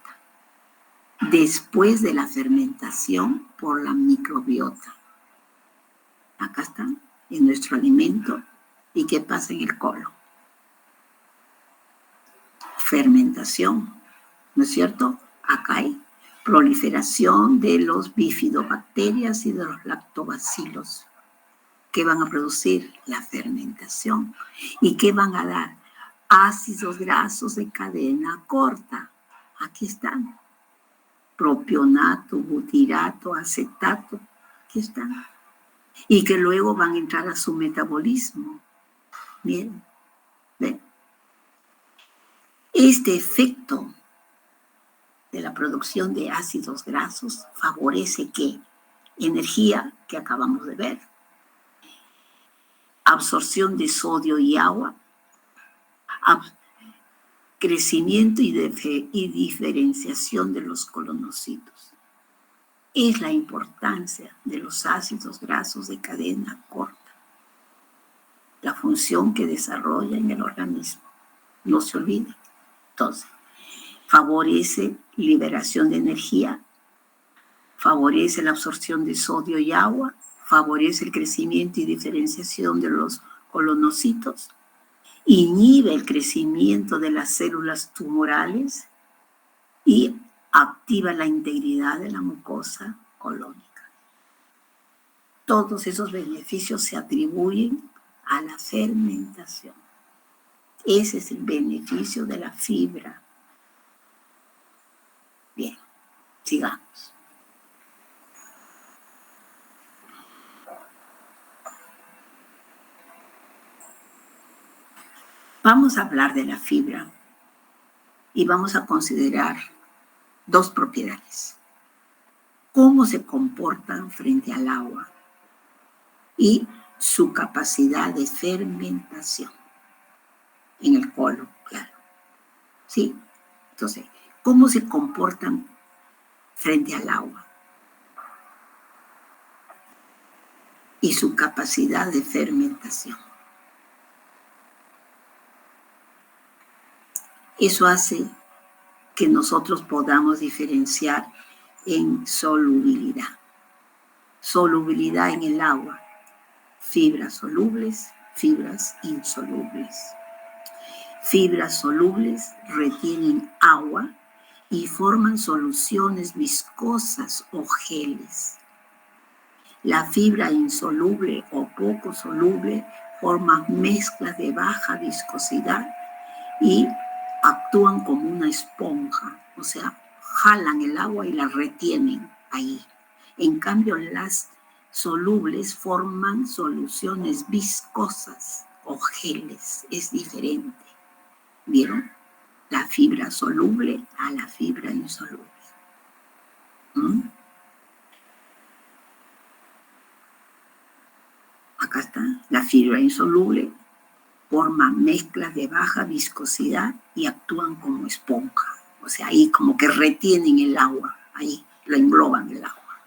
después de la fermentación por la microbiota. Acá están, en nuestro alimento. ¿Y qué pasa en el colon? Fermentación, ¿no es cierto? Acá hay proliferación de los bifidobacterias y de los lactobacilos. ¿Qué van a producir? La fermentación. ¿Y qué van a dar? Ácidos grasos de cadena corta. Aquí están. Propionato, butirato, acetato. Aquí están. Y que luego van a entrar a su metabolismo. Miren, ¿ven? Este efecto de la producción de ácidos grasos favorece ¿qué? Energía, que acabamos de ver. Absorción de sodio y agua. Crecimiento y diferenciación de los colonocitos. Es la importancia de los ácidos grasos de cadena corta. La función que desarrolla en el organismo. No se olvide. Entonces, favorece liberación de energía, favorece la absorción de sodio y agua, favorece el crecimiento y diferenciación de los colonocitos, inhibe el crecimiento de las células tumorales y activa la integridad de la mucosa colónica. Todos esos beneficios se atribuyen a la fermentación. Ese es el beneficio de la fibra. Bien, sigamos. Vamos a hablar de la fibra y vamos a considerar dos propiedades. Cómo se comportan frente al agua y su capacidad de fermentación en el colon, claro. ¿Sí? Entonces, ¿cómo se comportan frente al agua? Y su capacidad de fermentación. Eso hace que nosotros podamos diferenciar en solubilidad. Solubilidad en el agua. Fibras solubles, fibras insolubles. Fibras solubles retienen agua y forman soluciones viscosas o geles. La fibra insoluble o poco soluble forma mezclas de baja viscosidad y actúan como una esponja, o sea, jalan el agua y la retienen ahí. En cambio, las solubles forman soluciones viscosas o geles, es diferente. ¿Vieron? La fibra soluble a la fibra insoluble. Acá está, la fibra insoluble forma mezclas de baja viscosidad y actúan como esponja. O sea, ahí como que retienen el agua, ahí lo engloban el agua.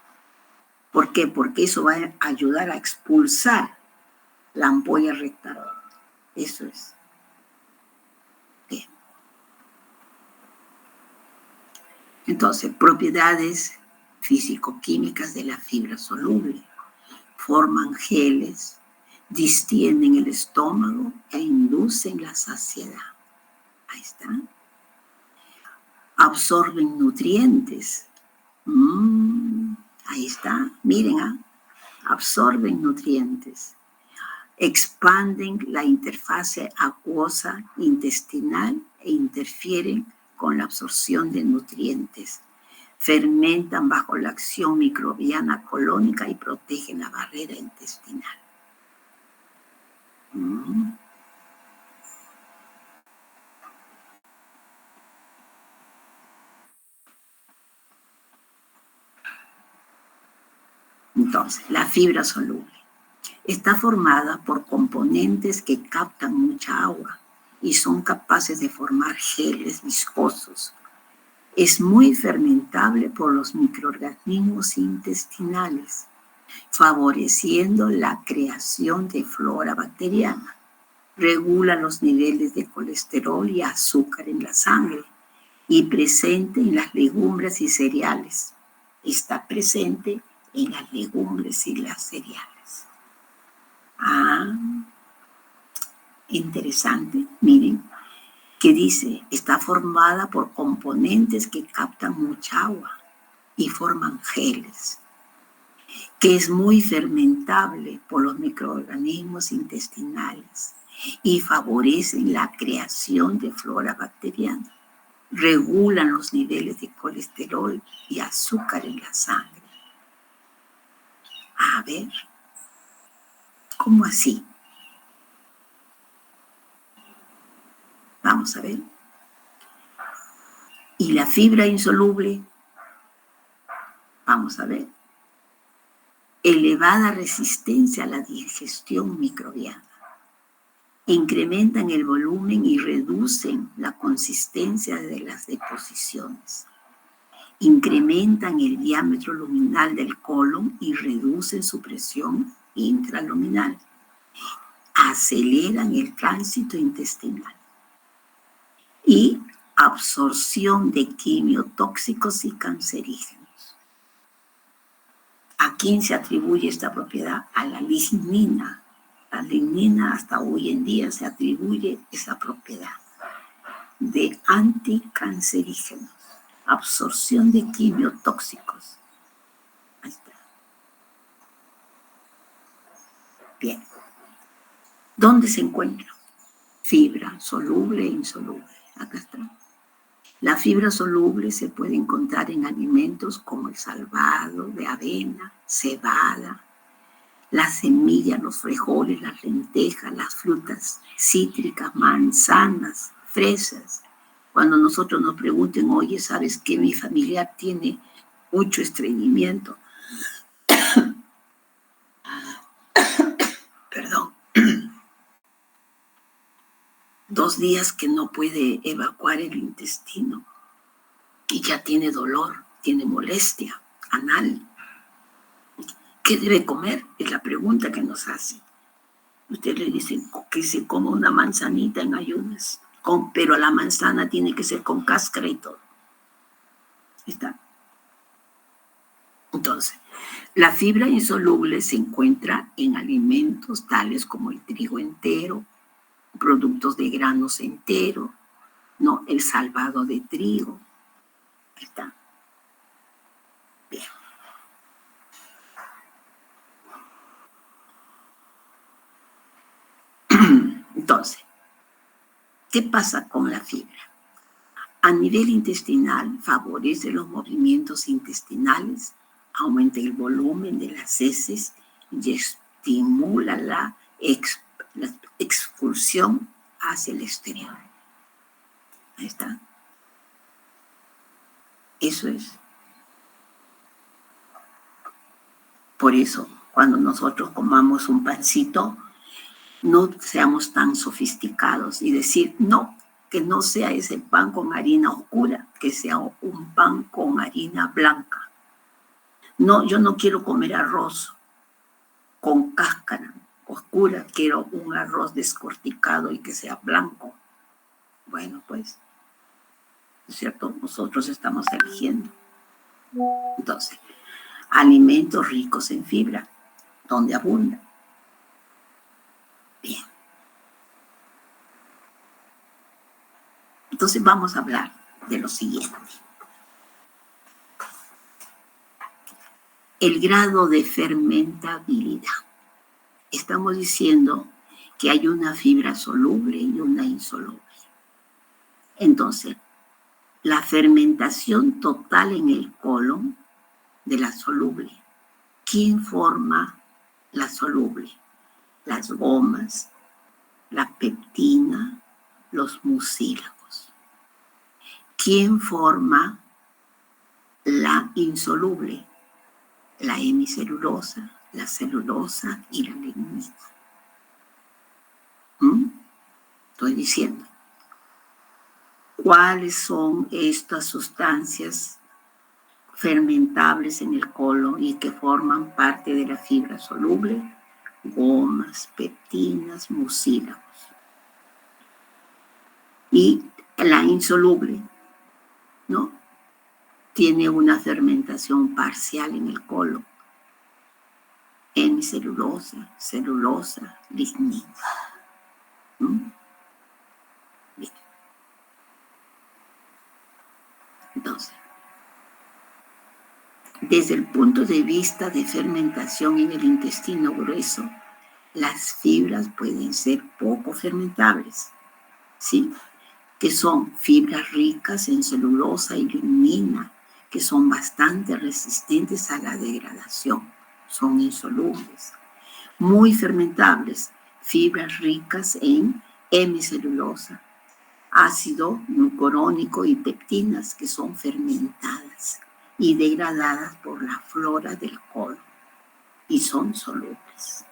¿Por qué? Porque eso va a ayudar a expulsar la ampolla rectal. Eso es. Bien. Entonces, propiedades físico-químicas de la fibra soluble. Forman geles, distienden el estómago e inducen la saciedad. Ahí está. Absorben nutrientes. Ahí está. Miren, absorben nutrientes. Expanden la interfase acuosa intestinal e interfieren con la absorción de nutrientes. Fermentan bajo la acción microbiana colónica y protegen la barrera intestinal. Entonces, la fibra soluble está formada por componentes que captan mucha agua y son capaces de formar geles viscosos. Es muy fermentable por los microorganismos intestinales, favoreciendo la creación de flora bacteriana. Regula los niveles de colesterol y azúcar en la sangre y presente en las legumbres y cereales. Está presente en las legumbres y las cereales. Interesante, miren, que dice, está formada por componentes que captan mucha agua y forman geles, que es muy fermentable por los microorganismos intestinales y favorecen la creación de flora bacteriana. Regulan los niveles de colesterol y azúcar en la sangre. A ver, ¿cómo así? Vamos a ver. Y la fibra insoluble, vamos a ver. Elevada resistencia a la digestión microbiana. Incrementan el volumen y reducen la consistencia de las deposiciones. Incrementan el diámetro luminal del colon y reducen su presión intraluminal. Aceleran el tránsito intestinal. Y absorción de quimiotóxicos y cancerígenos. ¿A quién se atribuye esta propiedad? A la lignina. La lignina hasta hoy en día se atribuye esa propiedad de anticancerígenos, absorción de quimiotóxicos. Ahí está. Bien. ¿Dónde se encuentra? Fibra soluble e insoluble. Acá está. La fibra soluble se puede encontrar en alimentos como el salvado de avena, cebada, las semillas, los frijoles, las lentejas, las frutas cítricas, manzanas, fresas. Cuando nosotros nos pregunten, oye, ¿sabes qué? Mi familiar tiene mucho estreñimiento. Perdón. 2 días que no puede evacuar el intestino y ya tiene dolor, tiene molestia anal. ¿Qué debe comer? Es la pregunta que nos hace. Usted le dice que se coma una manzanita en ayunas, pero la manzana tiene que ser con cáscara y todo. ¿Está? Entonces, la fibra insoluble se encuentra en alimentos tales como el trigo entero, productos de granos enteros, ¿no? El salvado de trigo. Ahí está. Bien. Entonces, ¿qué pasa con la fibra? A nivel intestinal, favorece los movimientos intestinales, aumenta el volumen de las heces y estimula la expulsión hacia el exterior. Ahí está. Eso es. Por eso, cuando nosotros comamos un pancito, no seamos tan sofisticados y decir, no, que no sea ese pan con harina oscura, que sea un pan con harina blanca. No, yo no quiero comer arroz con cáscara oscura, quiero un arroz descorticado y que sea blanco. Bueno, pues, ¿es cierto? Nosotros estamos eligiendo. Entonces, alimentos ricos en fibra, donde abunda. Bien. Entonces vamos a hablar de lo siguiente. El grado de fermentabilidad. Estamos diciendo que hay una fibra soluble y una insoluble. Entonces, la fermentación total en el colon de la soluble. ¿Quién forma la soluble? Las gomas, la peptina, los mucílagos. ¿Quién forma la insoluble? La hemicelulosa, la celulosa y la lignina. Estoy diciendo, ¿cuáles son estas sustancias fermentables en el colon y que forman parte de la fibra soluble? Gomas, peptinas, mucílagos. Y la insoluble, ¿no? Tiene una fermentación parcial en el colon. Hemicelulosa, celulosa, lignina. Bien. Entonces, desde el punto de vista de fermentación en el intestino grueso, las fibras pueden ser poco fermentables, ¿sí? Que son fibras ricas en celulosa y lignina, que son bastante resistentes a la degradación, son insolubles. Muy fermentables, fibras ricas en hemicelulosa, ácido glucurónico y peptinas, que son fermentadas y degradadas por la flora del colon y son solubles.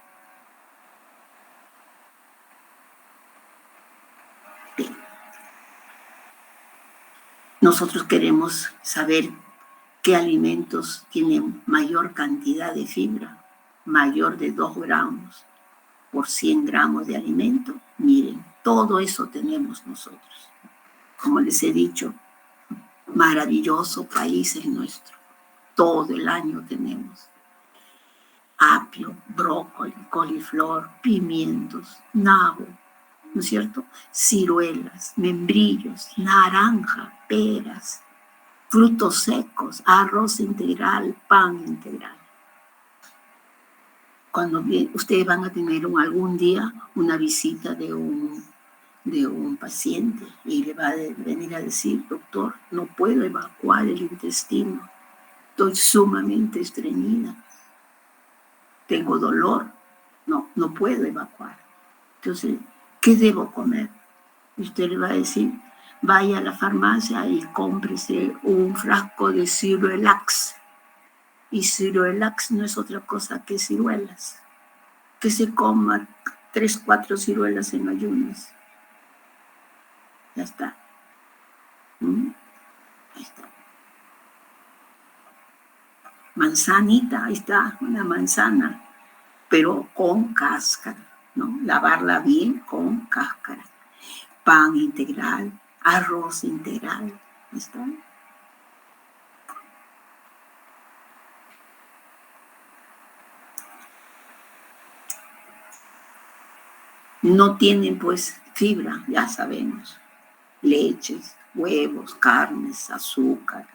Bien. Nosotros queremos saber qué alimentos tienen mayor cantidad de fibra, mayor de 2 gramos por 100 gramos de alimento. Miren, todo eso tenemos nosotros. Como les he dicho, maravilloso país es nuestro. Todo el año tenemos. apio, brócoli, coliflor, pimientos, nabo, ¿no es cierto? Ciruelas, membrillos, naranja, peras, frutos secos, arroz integral, pan integral. Cuando ustedes van a tener algún día una visita de un paciente y le va a venir a decir, doctor, no puedo evacuar el intestino, estoy sumamente estreñida, tengo dolor, no puedo evacuar. Entonces, ¿qué debo comer? Y usted le va a decir, vaya a la farmacia y cómprese un frasco de Ciruelax. Y Ciruelax no es otra cosa que ciruelas. Que se coma 3, 4 ciruelas en ayunas. Ya está. Ahí está. Manzanita, ahí está, una manzana, pero con cáscara, ¿no? Lavarla bien con cáscara. Pan integral, arroz integral, ahí está. No tienen pues fibra, ya sabemos. Leches, huevos, carnes, azúcar,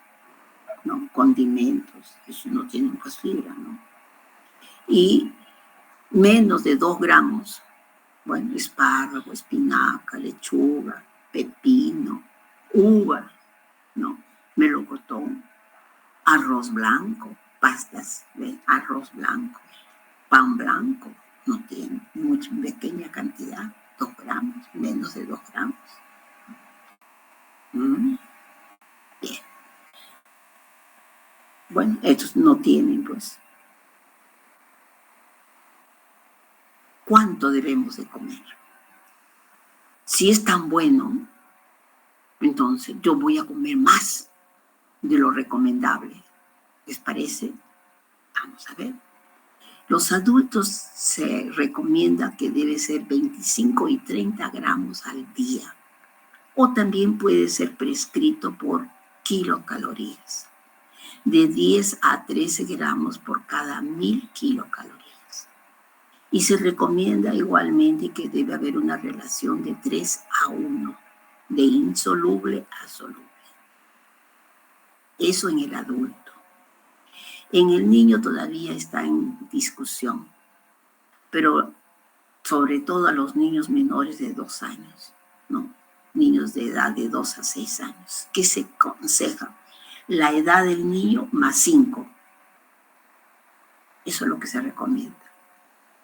¿no? Condimentos, eso no tienen pues fibra, ¿no? Y menos de 2 gramos, bueno, espárrago, espinaca, lechuga, pepino, uva, ¿no? Melocotón, arroz blanco, pastas de arroz blanco, pan blanco, no tiene mucha pequeña cantidad, 2 gramos, menos de 2 gramos. Bien. Bueno, estos no tienen, pues. ¿Cuánto debemos de comer? Si es tan bueno, entonces yo voy a comer más de lo recomendable. ¿Les parece? Vamos a ver. Los adultos se recomienda que debe ser 25 y 30 gramos al día. O también puede ser prescrito por kilocalorías. De 10 a 13 gramos por cada 1000 kilocalorías. Y se recomienda igualmente que debe haber una relación de 3 a 1, de insoluble a soluble. Eso en el adulto. En el niño todavía está en discusión, pero sobre todo a los niños menores de 2 años, ¿no? Niños de edad de 2 a 6 años. ¿Qué se aconseja? La edad del niño más 5. Eso es lo que se recomienda.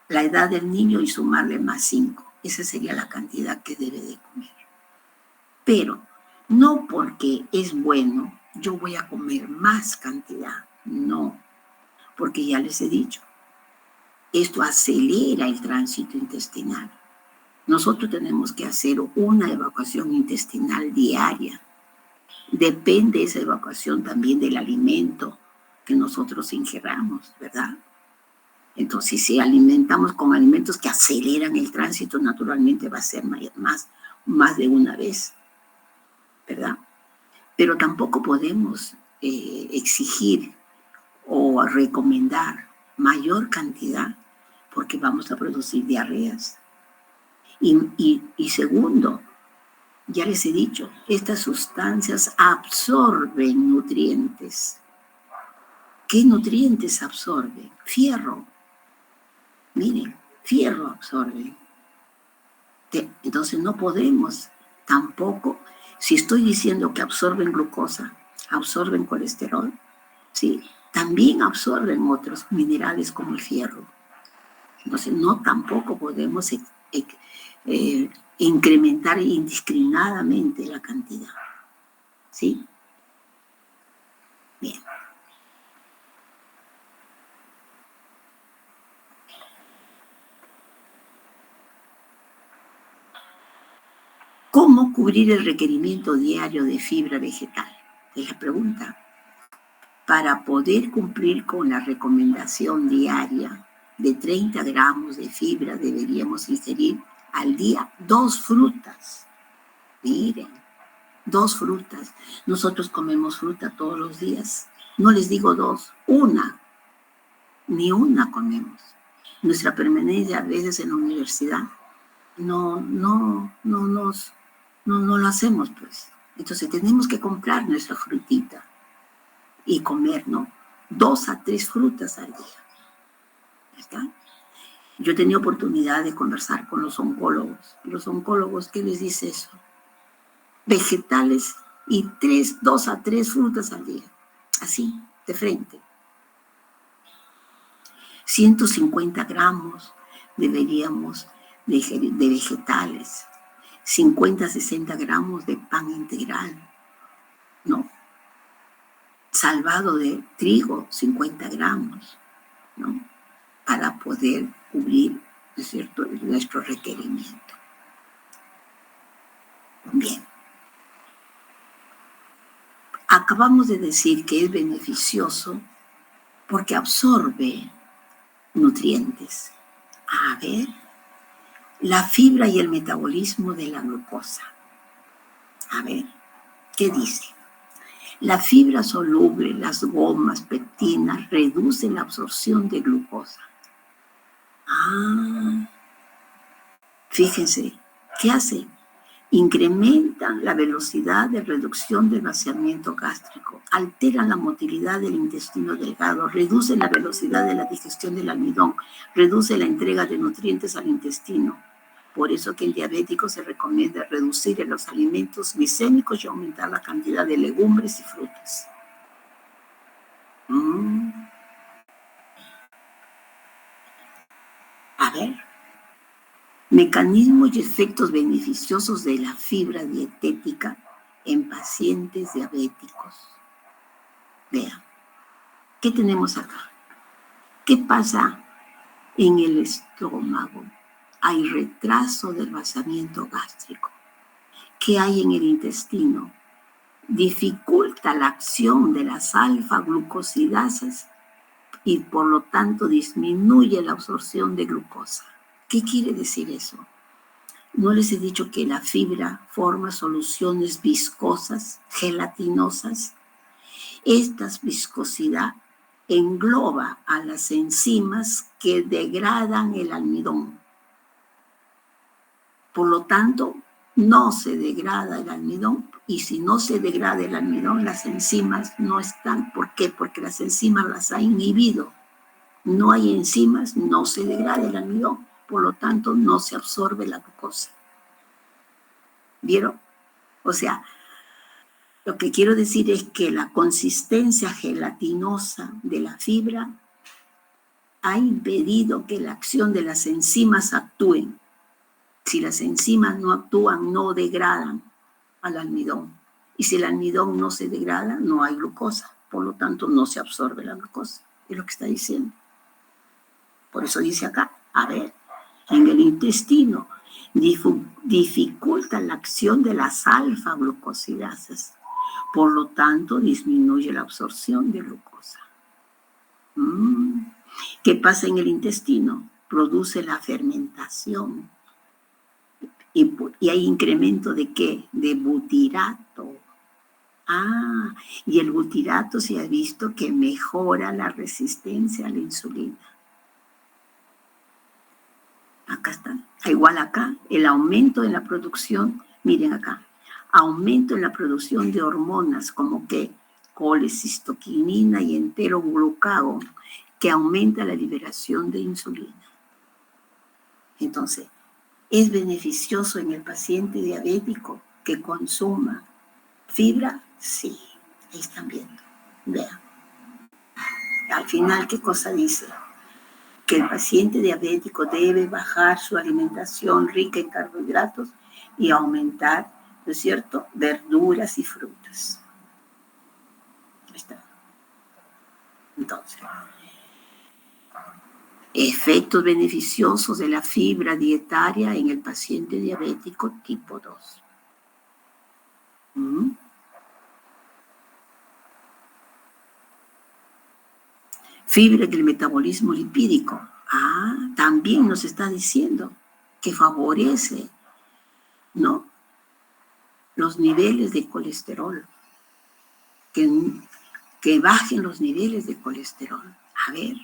La edad del niño y sumarle más 5. Esa sería la cantidad que debe de comer. Pero no porque es bueno, yo voy a comer más cantidad. No, porque ya les he dicho, esto acelera el tránsito intestinal. Nosotros tenemos que hacer una evacuación intestinal diaria. Depende esa evacuación también del alimento que nosotros ingeramos, ¿verdad? Entonces, si alimentamos con alimentos que aceleran el tránsito, naturalmente va a ser más de una vez, ¿verdad? Pero tampoco podemos exigir o recomendar mayor cantidad porque vamos a producir diarreas. Y segundo, ya les he dicho, estas sustancias absorben nutrientes. ¿Qué nutrientes absorben? Fierro. Miren, fierro absorben. Entonces no podemos tampoco, si estoy diciendo que absorben glucosa, absorben colesterol, ¿sí? También absorben otros minerales como el fierro. Entonces no tampoco podemos incrementar indiscriminadamente la cantidad. ¿Sí? Bien. ¿Cómo cubrir el requerimiento diario de fibra vegetal? Es la pregunta. Para poder cumplir con la recomendación diaria de 30 gramos de fibra, deberíamos ingerir al día 2 frutas. Miren, 2 frutas. Nosotros comemos fruta todos los días. No les digo 2, una. ni una comemos. Nuestra permanencia a veces en la universidad no lo hacemos, pues. Entonces tenemos que comprar nuestra frutita y comer, ¿no? 2 a 3 frutas al día. ¿Está? Yo he tenido oportunidad de conversar con los oncólogos. Los oncólogos, ¿qué les dice eso? Vegetales y 2 a 3 frutas al día. Así, de frente. 150 gramos deberíamos de vegetales. 50 a 60 gramos de pan integral, ¿no? Salvado de trigo, 50 gramos, ¿no? Para poder cubrir, ¿no es cierto?, nuestro requerimiento. Bien. Acabamos de decir que es beneficioso porque absorbe nutrientes. A ver, la fibra y el metabolismo de la glucosa. A ver, ¿qué dice? La fibra soluble, las gomas, pectinas, reducen la absorción de glucosa. Fíjense, ¿qué hace? Incrementan la velocidad de reducción del vaciamiento gástrico, alteran la motilidad del intestino delgado, reducen la velocidad de la digestión del almidón, reduce la entrega de nutrientes al intestino. Por eso que en diabéticos se recomienda reducir en los alimentos glicémicos y aumentar la cantidad de legumbres y frutas. A ver. Mecanismos y efectos beneficiosos de la fibra dietética en pacientes diabéticos. Vean, ¿qué tenemos acá? ¿Qué pasa en el estómago? Hay retraso del vaciamiento gástrico. ¿Qué hay en el intestino? Dificulta la acción de las alfa-glucosidasas y por lo tanto disminuye la absorción de glucosa. ¿Qué quiere decir eso? ¿No les he dicho que la fibra forma soluciones viscosas, gelatinosas? Esta viscosidad engloba a las enzimas que degradan el almidón. Por lo tanto, no se degrada el almidón, y si no se degrada el almidón, las enzimas no están. ¿Por qué? Porque las enzimas las ha inhibido. No hay enzimas, no se degrada el almidón, por lo tanto, no se absorbe la glucosa. ¿Vieron? O sea, lo que quiero decir es que la consistencia gelatinosa de la fibra ha impedido que la acción de las enzimas actúen. Si las enzimas no actúan, no degradan al almidón. Y si el almidón no se degrada, no hay glucosa. Por lo tanto, no se absorbe la glucosa. Es lo que está diciendo. Por eso dice acá, a ver, en el intestino dificulta la acción de las alfa-glucosidasas. Por lo tanto, disminuye la absorción de glucosa. ¿Qué pasa en el intestino? Produce la fermentación. Y hay incremento ¿de qué? De butirato. Y el butirato se ha visto que mejora la resistencia a la insulina. Acá está. Igual acá, el aumento en la producción, miren acá, aumento en la producción de hormonas como que colecistoquinina y enteroglucagón, que aumenta la liberación de insulina. Entonces, ¿es beneficioso en el paciente diabético que consuma fibra? Sí, ahí están viendo. Vean. Al final, ¿qué cosa dice? Que el paciente diabético debe bajar su alimentación rica en carbohidratos y aumentar, ¿no es cierto?, verduras y frutas. Ahí está. Entonces, efectos beneficiosos de la fibra dietaria en el paciente diabético tipo 2. Fibra del metabolismo lipídico. También nos está diciendo que favorece, ¿no?, los niveles de colesterol, que bajen los niveles de colesterol. A ver,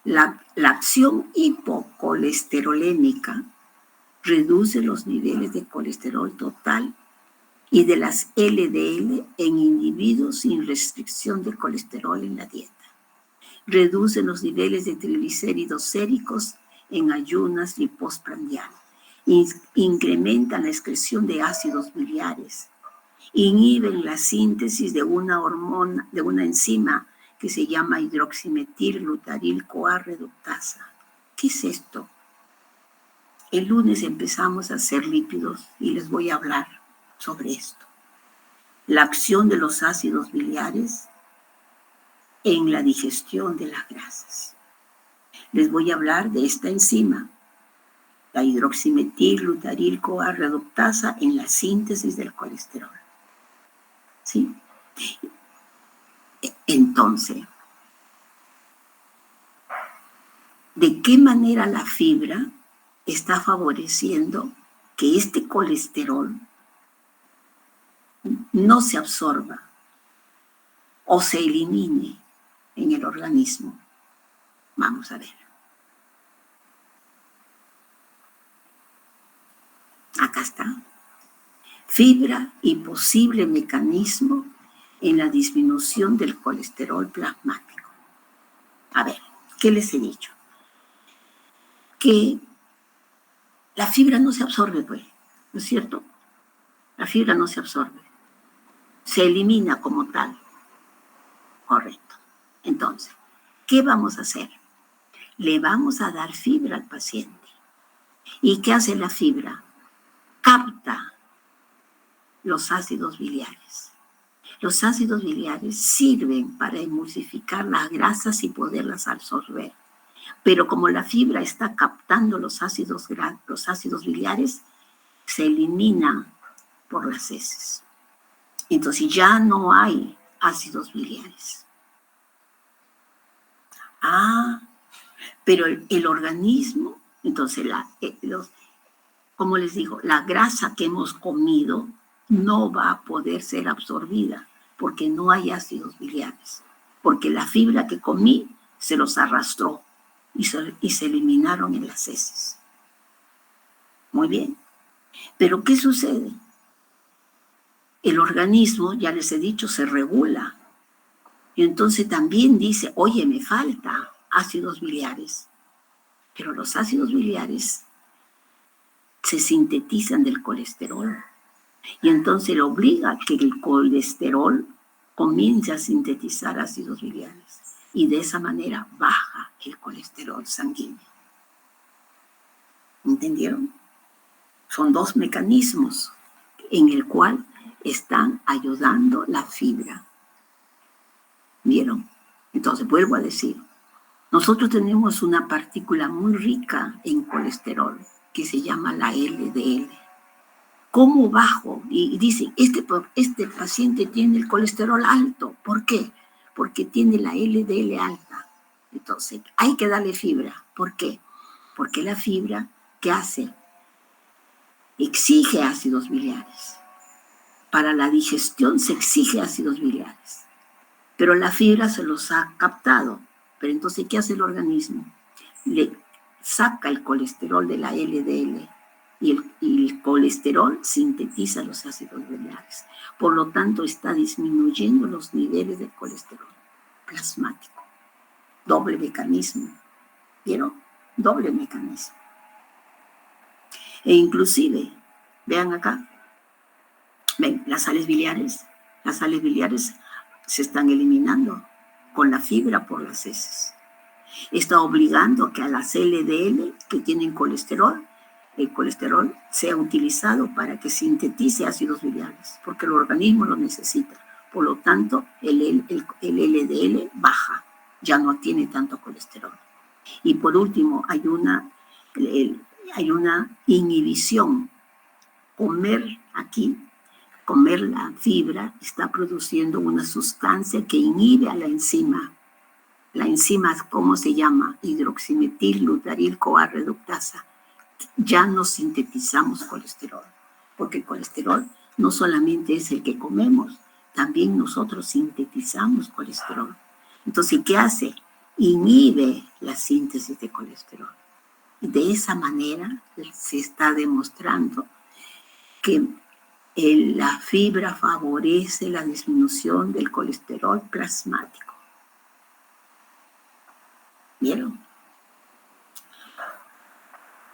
La acción hipocolesterolémica reduce los niveles de colesterol total y de las LDL en individuos sin restricción de colesterol en la dieta. Reduce los niveles de triglicéridos séricos en ayunas y postprandial. Incrementan la excreción de ácidos biliares. Inhiben la síntesis de una hormona, de una enzima que se llama hidroximetilglutaryl-CoA reductasa. ¿Qué es esto? El lunes empezamos a hacer lípidos y les voy a hablar sobre esto. La acción de los ácidos biliares en la digestión de las grasas. Les voy a hablar de esta enzima, la hidroximetilglutaryl-CoA reductasa, en la síntesis del colesterol. ¿Sí? Entonces, ¿de qué manera la fibra está favoreciendo que este colesterol no se absorba o se elimine en el organismo? Vamos a ver. Acá está. Fibra y posible mecanismo en la disminución del colesterol plasmático. A ver, ¿qué les he dicho? Que la fibra no se absorbe, pues, ¿no es cierto? La fibra no se absorbe. Se elimina como tal. Correcto. Entonces, ¿qué vamos a hacer? Le vamos a dar fibra al paciente. ¿Y qué hace la fibra? Capta los ácidos biliares. Los ácidos biliares sirven para emulsificar las grasas y poderlas absorber. Pero como la fibra está captando los ácidos biliares, se eliminan por las heces. Entonces ya no hay ácidos biliares. Pero el organismo, entonces, como les digo, la grasa que hemos comido no va a poder ser absorbida porque no hay ácidos biliares, porque la fibra que comí se los arrastró y se eliminaron en las heces. Muy bien. Pero ¿qué sucede? El organismo, ya les he dicho, se regula. Y entonces también dice, oye, me falta ácidos biliares. Pero los ácidos biliares se sintetizan del colesterol. Y entonces le obliga a que el colesterol comience a sintetizar ácidos biliares. Y de esa manera baja el colesterol sanguíneo. ¿Entendieron? Son dos mecanismos en el cual están ayudando la fibra. ¿Vieron? Entonces, vuelvo a decir, nosotros tenemos una partícula muy rica en colesterol que se llama la LDL. ¿Cómo bajo? Y dicen, este paciente tiene el colesterol alto. ¿Por qué? Porque tiene la LDL alta. Entonces, hay que darle fibra. ¿Por qué? Porque la fibra, ¿qué hace? Exige ácidos biliares. Para la digestión se exige ácidos biliares. Pero la fibra se los ha captado. Pero entonces, ¿qué hace el organismo? Le saca el colesterol de la LDL y el colesterol sintetiza los ácidos biliares. Por lo tanto, está disminuyendo los niveles de colesterol plasmático. Doble mecanismo. ¿Vieron? Doble mecanismo. E inclusive, vean acá, ven, las sales biliares se están eliminando con la fibra por las heces. Está obligando que a las LDL que tienen colesterol, el colesterol sea utilizado para que sintetice ácidos biliares, porque el organismo lo necesita. Por lo tanto, el LDL baja, ya no tiene tanto colesterol. Y por último, hay una inhibición. Comer la fibra está produciendo una sustancia que inhibe a la enzima. La enzima, ¿cómo se llama? Hidroximetilglutaryl-CoA reductasa. Ya no sintetizamos colesterol, porque el colesterol no solamente es el que comemos, también nosotros sintetizamos colesterol. Entonces, ¿qué hace? inhibe la síntesis de colesterol. Y de esa manera se está demostrando que la fibra favorece la disminución del colesterol plasmático. ¿Vieron?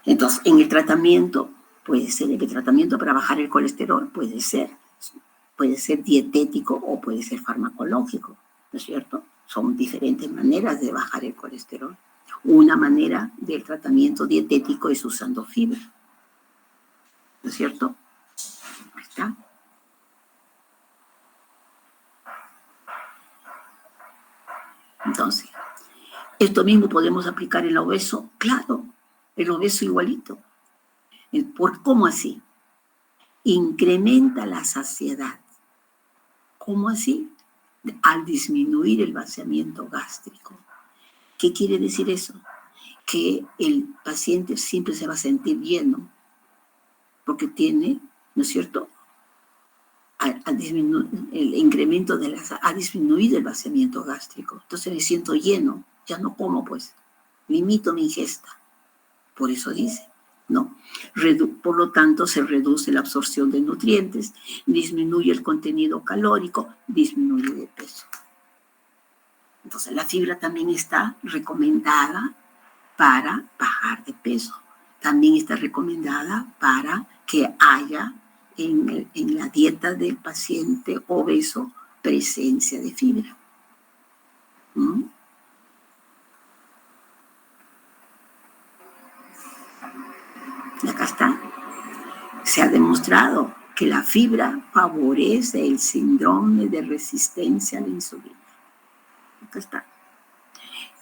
Entonces, en el tratamiento, puede ser el tratamiento para bajar el colesterol, puede ser dietético o puede ser farmacológico, ¿no es cierto? Son diferentes maneras de bajar el colesterol. Una manera del tratamiento dietético es usando fibra, ¿no es cierto? Ahí está. Entonces, esto mismo podemos aplicar en el obeso, claro, el obeso igualito. ¿Cómo así? Incrementa la saciedad. ¿Cómo así? Al disminuir el vaciamiento gástrico. ¿Qué quiere decir eso? Que el paciente siempre se va a sentir lleno, porque tiene, ¿no es cierto?, el incremento ha disminuido el vaciamiento gástrico. Entonces me siento lleno, ya no como, pues, limito mi ingesta. Por eso dice, ¿no? Por lo tanto, se reduce la absorción de nutrientes, disminuye el contenido calórico, disminuye de peso. Entonces, la fibra también está recomendada para bajar de peso. También está recomendada para que haya en la dieta del paciente obeso presencia de fibra. ¿Mm? Y acá está. Se ha demostrado que la fibra favorece el síndrome de resistencia a la insulina. Acá está.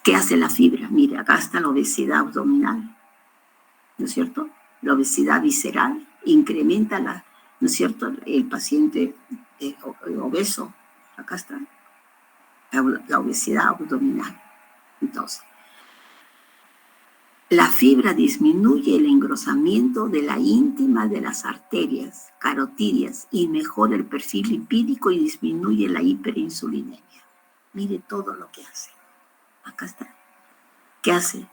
¿Qué hace la fibra? Mire, acá está la obesidad abdominal, ¿no es cierto? La obesidad visceral incrementa ¿no es cierto?, el paciente obeso. Acá está la obesidad abdominal. Entonces, la fibra disminuye el engrosamiento de la íntima de las arterias carotídeas y mejora el perfil lipídico y disminuye la hiperinsulinemia. Mire todo lo que hace. Acá está. ¿Qué hace?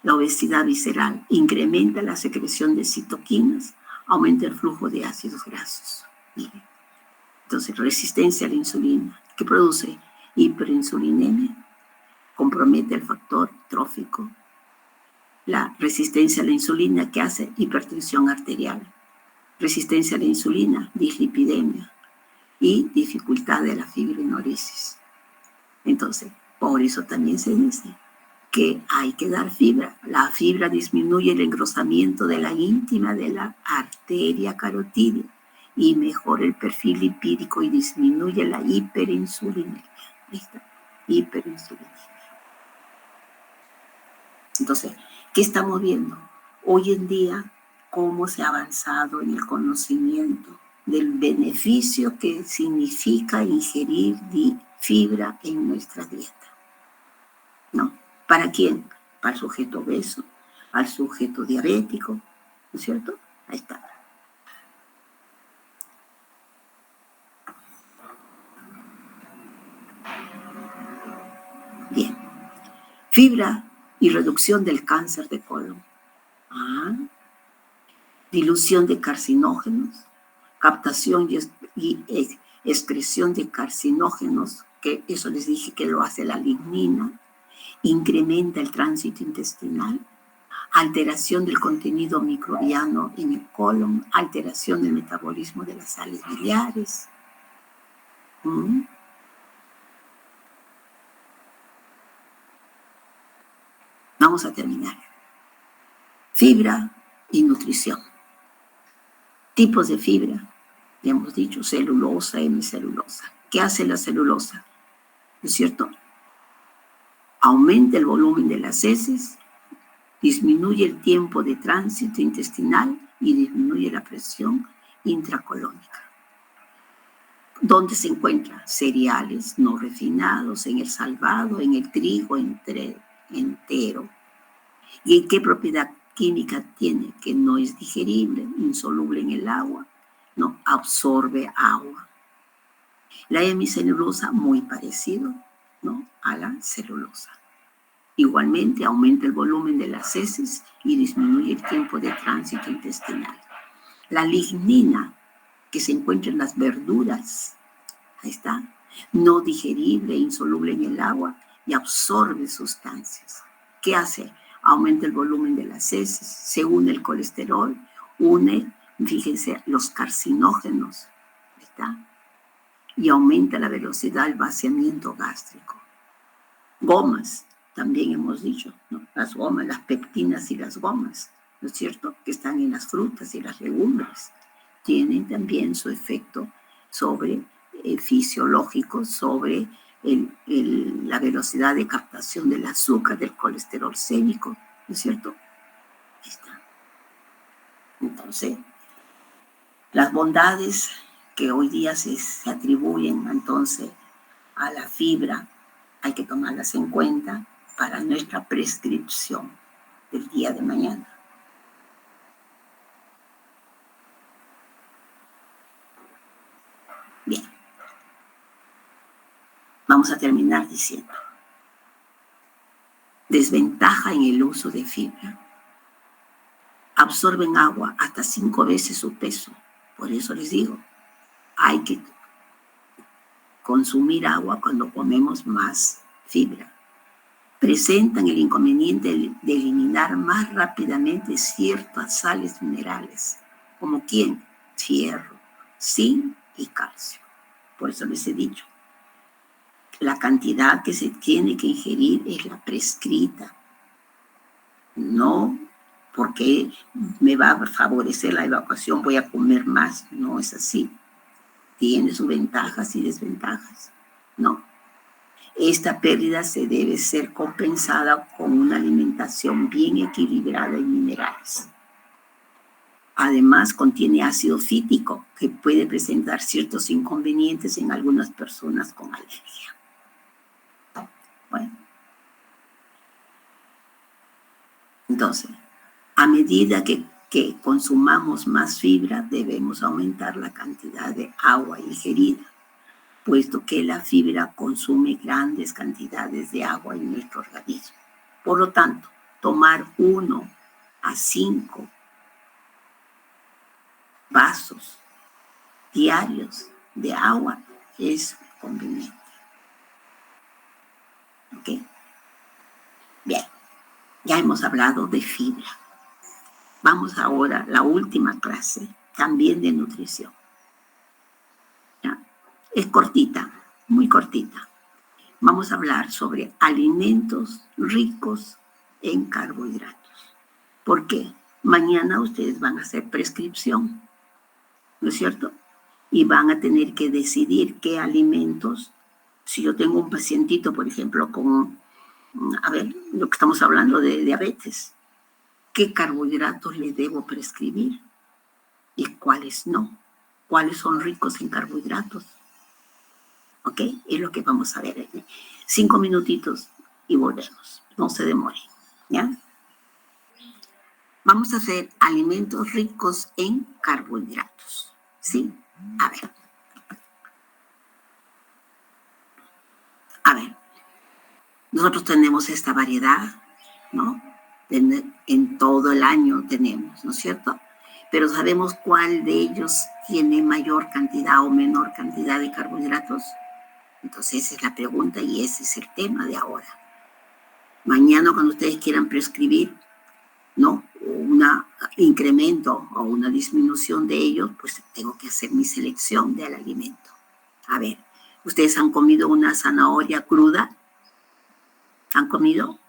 La obesidad visceral incrementa la secreción de citoquinas, aumenta el flujo de ácidos grasos. Mire. Entonces, resistencia a la insulina, que produce hiperinsulinemia, compromete el factor trófico. La resistencia a la insulina, que hace hipertensión arterial. Resistencia a la insulina, dislipidemia y dificultad de la fibrinolisis. Entonces, por eso también se dice que hay que dar fibra. La fibra disminuye el engrosamiento de la íntima de la arteria carotídea y mejora el perfil lipídico y disminuye la hiperinsulinemia. Ahí está, hiperinsulinemia. Entonces, ¿qué estamos viendo? Hoy en día, cómo se ha avanzado en el conocimiento del beneficio que significa ingerir fibra en nuestra dieta. ¿No? ¿Para quién? Para el sujeto obeso, al sujeto diabético, ¿no es cierto? Ahí está. Bien. Fibra y reducción del cáncer de colon. Dilución de carcinógenos, captación y excreción de carcinógenos, que eso les dije que lo hace la lignina, incrementa el tránsito intestinal, alteración del contenido microbiano en el colon, alteración del metabolismo de las sales biliares. Vamos a terminar. Fibra y nutrición. Tipos de fibra, ya hemos dicho, celulosa, hemicelulosa. ¿Qué hace la celulosa? ¿No es cierto? Aumenta el volumen de las heces, disminuye el tiempo de tránsito intestinal y disminuye la presión intracolónica. ¿Dónde se encuentra? Cereales no refinados, en el salvado, en el trigo entero. ¿Y qué propiedad química tiene? Que no es digerible, insoluble en el agua, no absorbe agua. La hemicelulosa muy parecido, ¿no?, a la celulosa. Igualmente, aumenta el volumen de las heces y disminuye el tiempo de tránsito intestinal. La lignina, que se encuentra en las verduras, ahí está, no digerible e insoluble en el agua y absorbe sustancias. ¿Qué hace? Aumenta el volumen de las heces, se une el colesterol, fíjense, los carcinógenos, ¿está? Y aumenta la velocidad del vaciamiento gástrico. Gomas, también hemos dicho, ¿no? Las gomas, las pectinas y las gomas, ¿no es cierto?, que están en las frutas y las legumbres, tienen también su efecto sobre fisiológico, sobre la velocidad de captación del azúcar, del colesterol sérico, ¿no es cierto? Ahí está. Entonces, las bondades que hoy día se atribuyen entonces a la fibra, hay que tomarlas en cuenta para nuestra prescripción del día de mañana. Bien. Vamos a terminar diciendo: desventaja en el uso de fibra. Absorben agua hasta 5 veces su peso. Por eso les digo, hay que consumir agua cuando comemos más fibra. Presentan el inconveniente de eliminar más rápidamente ciertas sales minerales, como ¿quién? Hierro, zinc y calcio. Por eso les he dicho, la cantidad que se tiene que ingerir es la prescrita, no porque me va a favorecer la evacuación, voy a comer más. No es así. Tiene sus ventajas y desventajas. No. Esta pérdida se debe ser compensada con una alimentación bien equilibrada en minerales. Además, contiene ácido fítico, que puede presentar ciertos inconvenientes en algunas personas con alergia. Bueno. Entonces, a medida que consumamos más fibra, debemos aumentar la cantidad de agua ingerida, puesto que la fibra consume grandes cantidades de agua en nuestro organismo. Por lo tanto, tomar 1 a 5 vasos diarios de agua es conveniente. ¿Ok? Bien, ya hemos hablado de fibra. Vamos ahora a la última clase, también de nutrición. ¿Ya? Es cortita, muy cortita. Vamos a hablar sobre alimentos ricos en carbohidratos. ¿Por qué? Mañana ustedes van a hacer prescripción, ¿no es cierto? Y van a tener que decidir qué alimentos. Si yo tengo un pacientito, por ejemplo, con, a ver, lo que estamos hablando de diabetes, ¿qué carbohidratos le debo prescribir? ¿Y cuáles no? ¿Cuáles son ricos en carbohidratos? ¿Ok? Es lo que vamos a ver. 5 minutitos y volvemos. No se demoren, ¿ya? Vamos a hacer alimentos ricos en carbohidratos, ¿sí? A ver. Nosotros tenemos esta variedad, ¿no? En todo el año tenemos, ¿no es cierto? Pero ¿sabemos cuál de ellos tiene mayor cantidad o menor cantidad de carbohidratos? Entonces esa es la pregunta y ese es el tema de ahora. Mañana cuando ustedes quieran prescribir, ¿no?, un incremento o una disminución de ellos, pues tengo que hacer mi selección del alimento. A ver, ¿ustedes han comido una zanahoria cruda? ¿Han comido?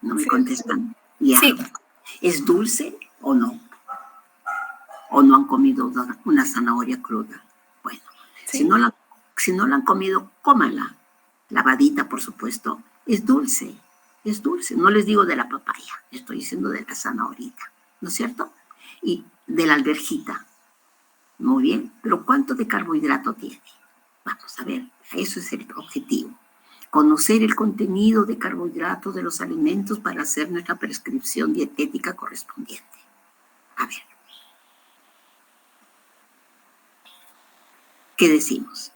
¿No me contestan? Ya. Sí. ¿Es dulce o no? ¿O no han comido una zanahoria cruda? Bueno, sí. si no la han comido, cómanla. Lavadita, por supuesto. Es dulce. No les digo de la papaya, estoy diciendo de la zanahorita, ¿no es cierto? Y de la alverjita. Muy bien, pero ¿cuánto de carbohidrato tiene? Vamos a ver, eso es el objetivo. Conocer el contenido de carbohidratos de los alimentos para hacer nuestra prescripción dietética correspondiente. A ver. ¿Qué decimos?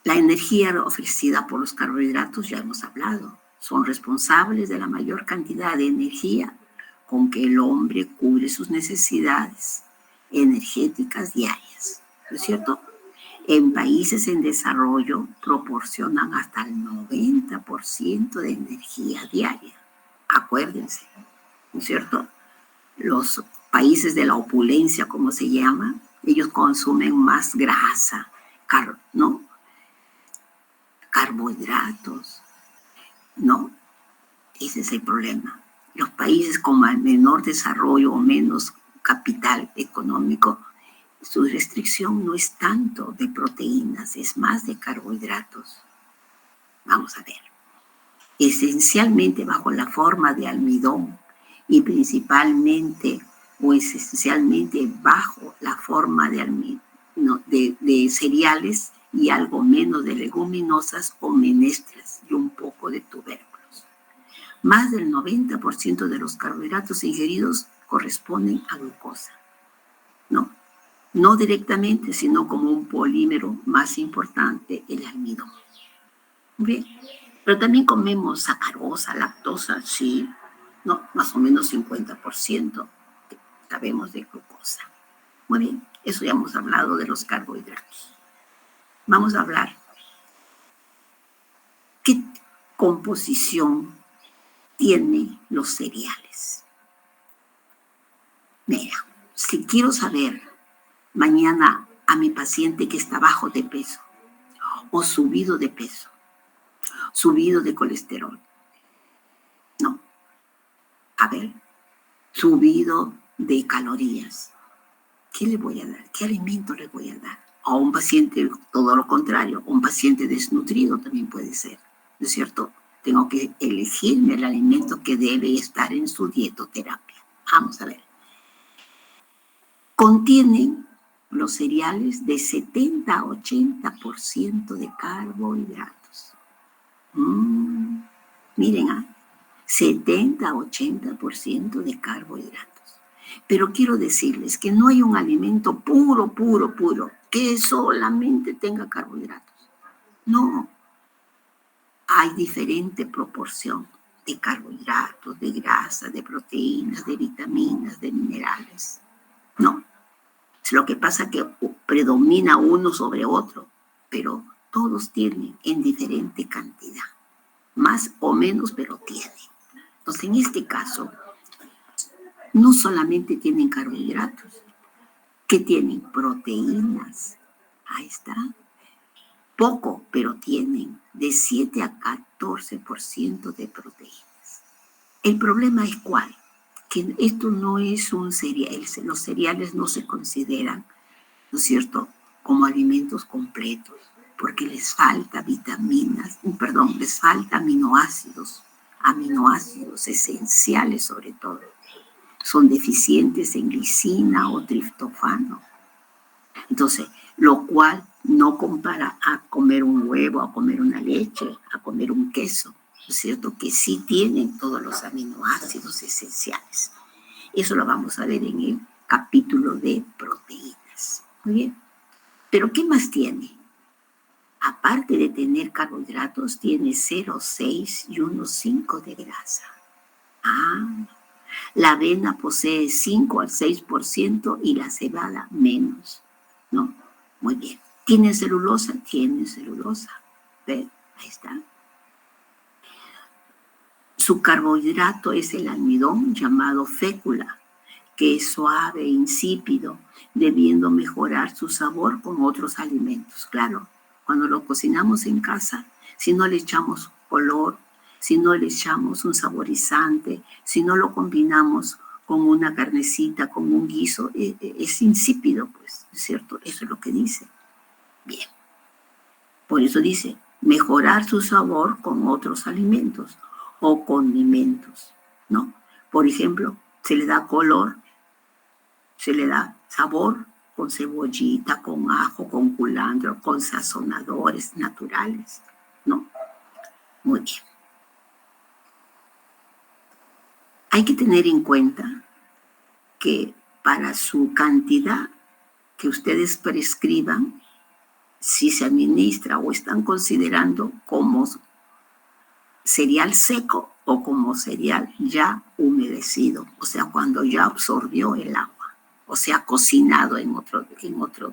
La energía ofrecida por los carbohidratos, ya hemos hablado, son responsables de la mayor cantidad de energía con que el hombre cubre sus necesidades energéticas diarias, ¿no es cierto? En países en desarrollo proporcionan hasta el 90% de energía diaria. Acuérdense, ¿no es cierto? Los países de la opulencia, como se llama, ellos consumen más grasa, ¿no? Carbohidratos, ¿no? Ese es el problema. Los países con menor desarrollo o menos capital económico, su restricción no es tanto de proteínas, es más de carbohidratos. Vamos a ver. Esencialmente bajo la forma de almidón y principalmente o esencialmente bajo la forma de almidón, no, de cereales y algo menos de leguminosas o menestras y un poco de tubérculos. Más del 90% de los carbohidratos ingeridos corresponden a glucosa. No directamente, sino como un polímero más importante, el almidón. Bien, pero también comemos sacarosa, lactosa, sí, ¿no? Más o menos 50% sabemos de glucosa. Muy bien, eso ya hemos hablado de los carbohidratos. Vamos a hablar qué composición tienen los cereales. Mira, si quiero saber mañana a mi paciente que está bajo de peso o subido de peso, subido de colesterol, no, a ver, subido de calorías, ¿qué le voy a dar? ¿Qué alimento le voy a dar? A un paciente, todo lo contrario, un paciente desnutrido también puede ser, ¿no es cierto? Tengo que elegirme el alimento que debe estar en su dietoterapia. Vamos a ver. Contienen los cereales de 70 a 80% de carbohidratos. Miren, 70 a 80% de carbohidratos. Pero quiero decirles que no hay un alimento puro, que solamente tenga carbohidratos. No. Hay diferente proporción de carbohidratos, de grasa, de proteínas, de vitaminas, de minerales. No. Lo que pasa es que predomina uno sobre otro, pero todos tienen en diferente cantidad. Más o menos, pero tienen. Entonces, en este caso, no solamente tienen carbohidratos, que tienen proteínas. Ahí está. Poco, pero tienen de 7 a 14% de proteínas. El problema es cuál, que esto no es un cereal, los cereales no se consideran, ¿no es cierto?, como alimentos completos, porque les falta vitaminas, les falta aminoácidos esenciales sobre todo. Son deficientes en glicina o triptofano. Entonces, lo cual no compara a comer un huevo, a comer una leche, a comer un queso, ¿no es cierto?, que sí tienen todos los aminoácidos esenciales. Eso lo vamos a ver en el capítulo de proteínas. Muy bien. ¿Pero qué más tiene? Aparte de tener carbohidratos, tiene 0,6 y 1,5 de grasa. La avena posee 5 al 6% y la cebada menos, ¿no? Muy bien. ¿Tiene celulosa? Tiene celulosa. ¿Ve? Ahí está. Su carbohidrato es el almidón llamado fécula, que es suave e insípido, debiendo mejorar su sabor con otros alimentos. Claro, cuando lo cocinamos en casa, si no le echamos color, si no le echamos un saborizante, si no lo combinamos con una carnecita, con un guiso, es insípido, pues, ¿es cierto? Eso es lo que dice. Bien. Por eso dice, mejorar su sabor con otros alimentos o condimentos, ¿no? Por ejemplo, se le da color, se le da sabor con cebollita, con ajo, con culantro, con sazonadores naturales, ¿no? Muy bien. Hay que tener en cuenta que para su cantidad que ustedes prescriban, si se administra o están considerando como cereal seco o como cereal ya humedecido, o sea, cuando ya absorbió el agua, o sea, cocinado en otro,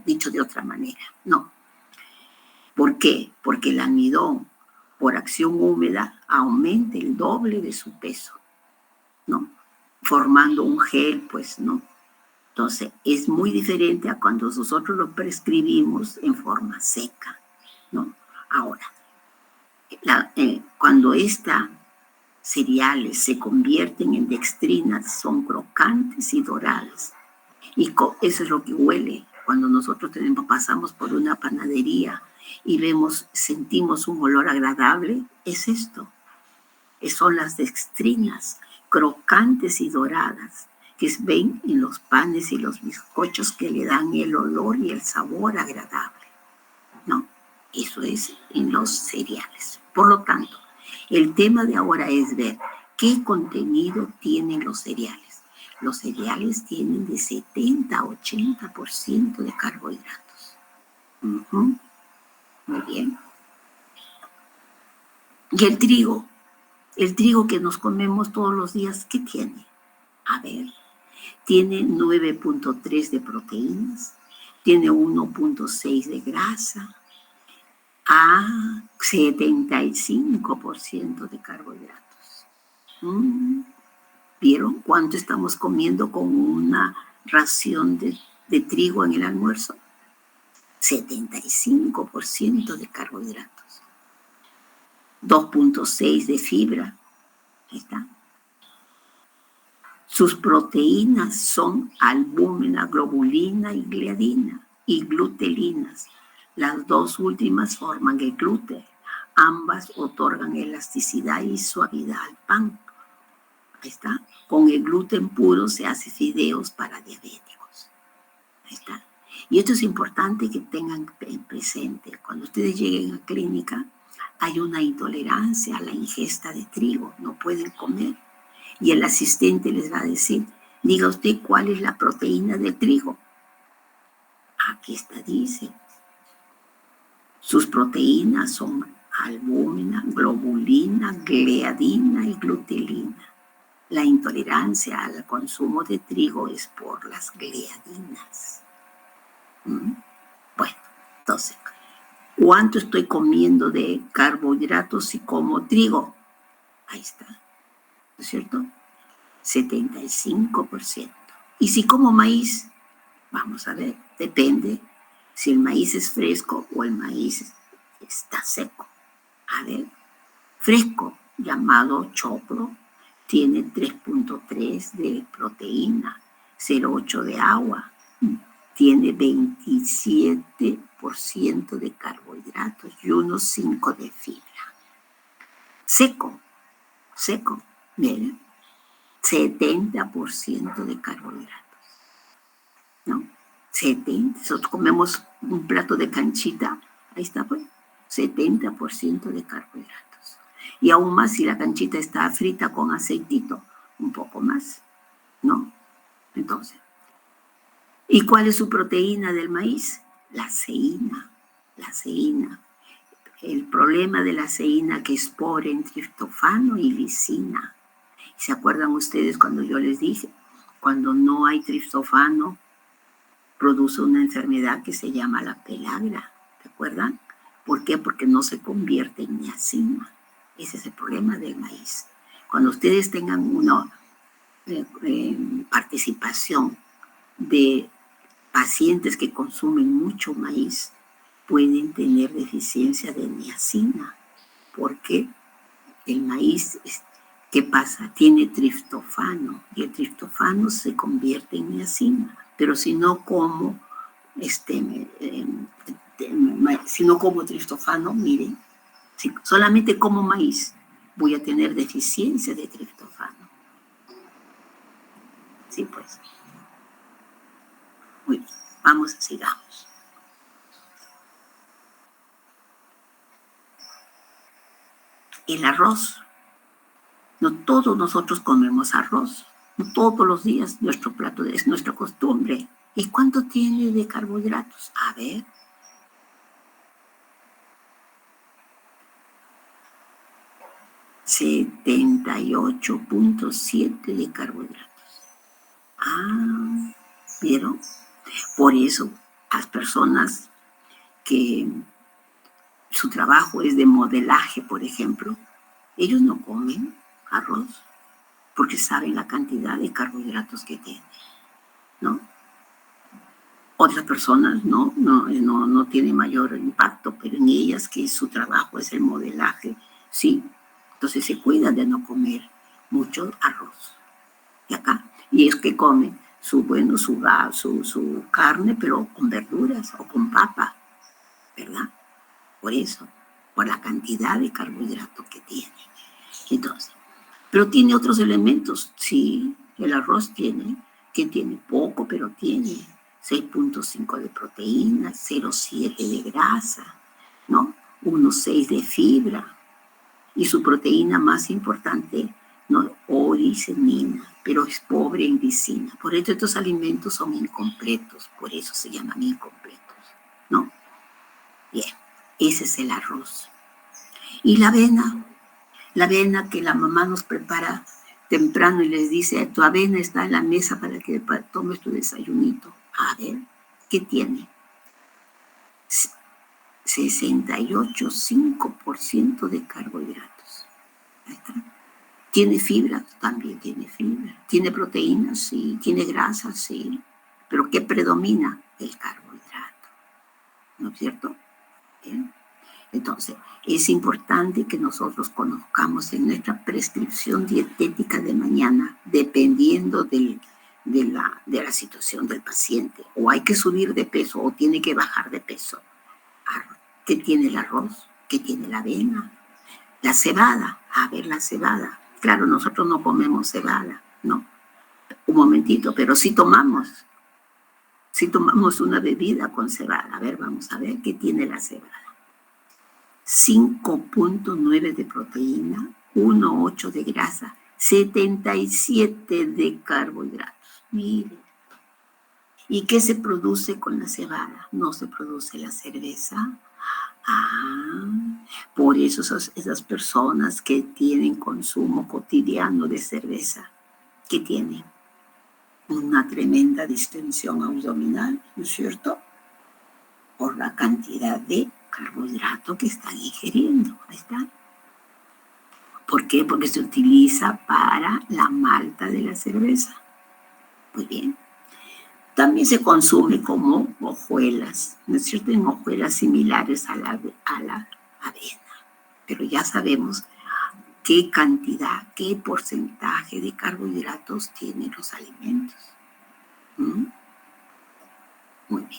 dicho de otra manera. No. ¿Por qué? Porque el almidón, por acción húmeda, aumenta el doble de su peso, ¿no? Formando un gel, pues, ¿no? Entonces, es muy diferente a cuando nosotros lo prescribimos en forma seca, ¿no? Ahora, cuando estas cereales se convierten en dextrinas, son crocantes y doradas. Y eso es lo que huele cuando nosotros pasamos por una panadería y sentimos un olor agradable. Es esto. Son las dextrinas, crocantes y doradas, que ven en los panes y los bizcochos, que le dan el olor y el sabor agradable, ¿no? Eso es en los cereales. Por lo tanto, el tema de ahora es ver qué contenido tienen los cereales. Los cereales tienen de 70 a 80% de carbohidratos. Muy bien. Y el trigo que nos comemos todos los días, ¿qué tiene? A ver, tiene 9.3 de proteínas, tiene 1.6 de grasa, a 75% de carbohidratos. ¿Vieron cuánto estamos comiendo con una ración de trigo en el almuerzo? 75% de carbohidratos. 2.6 de fibra. Ahí está. Sus proteínas son albúmina, globulina y gliadina y glutelinas. Las dos últimas forman el gluten. Ambas otorgan elasticidad y suavidad al pan. Ahí está. Con el gluten puro se hace fideos para diabéticos. Ahí está. Y esto es importante que tengan presente. Cuando ustedes lleguen a clínica, hay una intolerancia a la ingesta de trigo. No pueden comer. Y el asistente les va a decir, diga usted cuál es la proteína del trigo. Aquí está, dice. Sus proteínas son albúmina, globulina, gliadina y glutelina. La intolerancia al consumo de trigo es por las gliadinas. Bueno, entonces, ¿cuánto estoy comiendo de carbohidratos si como trigo? Ahí está, ¿no es cierto? 75%. Y si como maíz, vamos a ver, depende si el maíz es fresco o el maíz está seco. A ver, fresco, llamado choclo, tiene 3.3 de proteína, 0.8 de agua, tiene 27% de carbohidratos y unos 5 de fibra. Seco, miren, 70% de carbohidratos, ¿no? 70, nosotros comemos un plato de canchita, ahí está, pues, 70% de carbohidratos. Y aún más si la canchita está frita con aceitito, un poco más, ¿no? Entonces, ¿y cuál es su proteína del maíz? La ceína. El problema de la ceína que es por en triptofano y lisina. ¿Se acuerdan ustedes cuando yo les dije? Cuando no hay triptofano, produce una enfermedad que se llama la pelagra. ¿Se acuerdan? ¿Por qué? Porque no se convierte en niacina. Ese es el problema del maíz. Cuando ustedes tengan una participación de pacientes que consumen mucho maíz, pueden tener deficiencia de niacina. Porque el maíz, ¿qué pasa? Tiene triptofano y el triptofano se convierte en niacina. Pero si no como, si no como triptofano, miren, si solamente como maíz, voy a tener deficiencia de triptofano. Sí, pues. Muy bien, sigamos. El arroz. No todos nosotros comemos arroz. No todos los días nuestro plato es nuestra costumbre. ¿Y cuánto tiene de carbohidratos? A ver. 78.7 de carbohidratos. ¿Vieron? Por eso, las personas que su trabajo es de modelaje, por ejemplo, ellos no comen arroz porque saben la cantidad de carbohidratos que tiene, ¿no? Otras personas no tienen mayor impacto, pero en ellas que su trabajo es el modelaje, sí. Entonces se cuidan de no comer mucho arroz. Y acá, y es que comen su carne, pero con verduras o con papa, ¿verdad? Por eso, por la cantidad de carbohidratos que tiene. Entonces, pero tiene otros elementos, sí, el arroz tiene, que tiene poco, pero tiene 6.5 de proteína, 0.7 de grasa, ¿no? 1.6 de fibra, y su proteína más importante, ¿no? Oricenina, pero es pobre en lisina. Por eso estos alimentos son incompletos, por eso se llaman incompletos, ¿no? Bien, ese es el arroz. Y la avena que la mamá nos prepara temprano y les dice, tu avena está en la mesa para que tomes tu desayunito. A ver, ¿qué tiene? 68,5% de carbohidratos. Ahí está. ¿Tiene fibra? También tiene fibra. ¿Tiene proteínas? Sí. ¿Tiene grasas? Sí. ¿Pero qué predomina? El carbohidrato. ¿No es cierto? Bien. Entonces, es importante que nosotros conozcamos en nuestra prescripción dietética de mañana, dependiendo de la situación del paciente. O hay que subir de peso o tiene que bajar de peso. ¿Qué tiene el arroz? ¿Qué tiene la avena? La cebada. A ver, la cebada. Claro, nosotros no comemos cebada, ¿no? Un momentito, pero sí tomamos. Si tomamos una bebida con cebada. A ver, vamos a ver qué tiene la cebada. 5.9 de proteína, 1.8 de grasa, 77 de carbohidratos. Miren. ¿Y qué se produce con la cebada? No se produce la cerveza. Por eso esas personas que tienen consumo cotidiano de cerveza, que tienen una tremenda distensión abdominal, ¿no es cierto? Por la cantidad de carbohidrato que están ingiriendo. Ahí está. ¿Por qué? Porque se utiliza para la malta de la cerveza. Muy bien. También se consume como hojuelas, ¿no es cierto? En hojuelas similares a la avena. Pero ya sabemos qué cantidad, qué porcentaje de carbohidratos tienen los alimentos. Muy bien.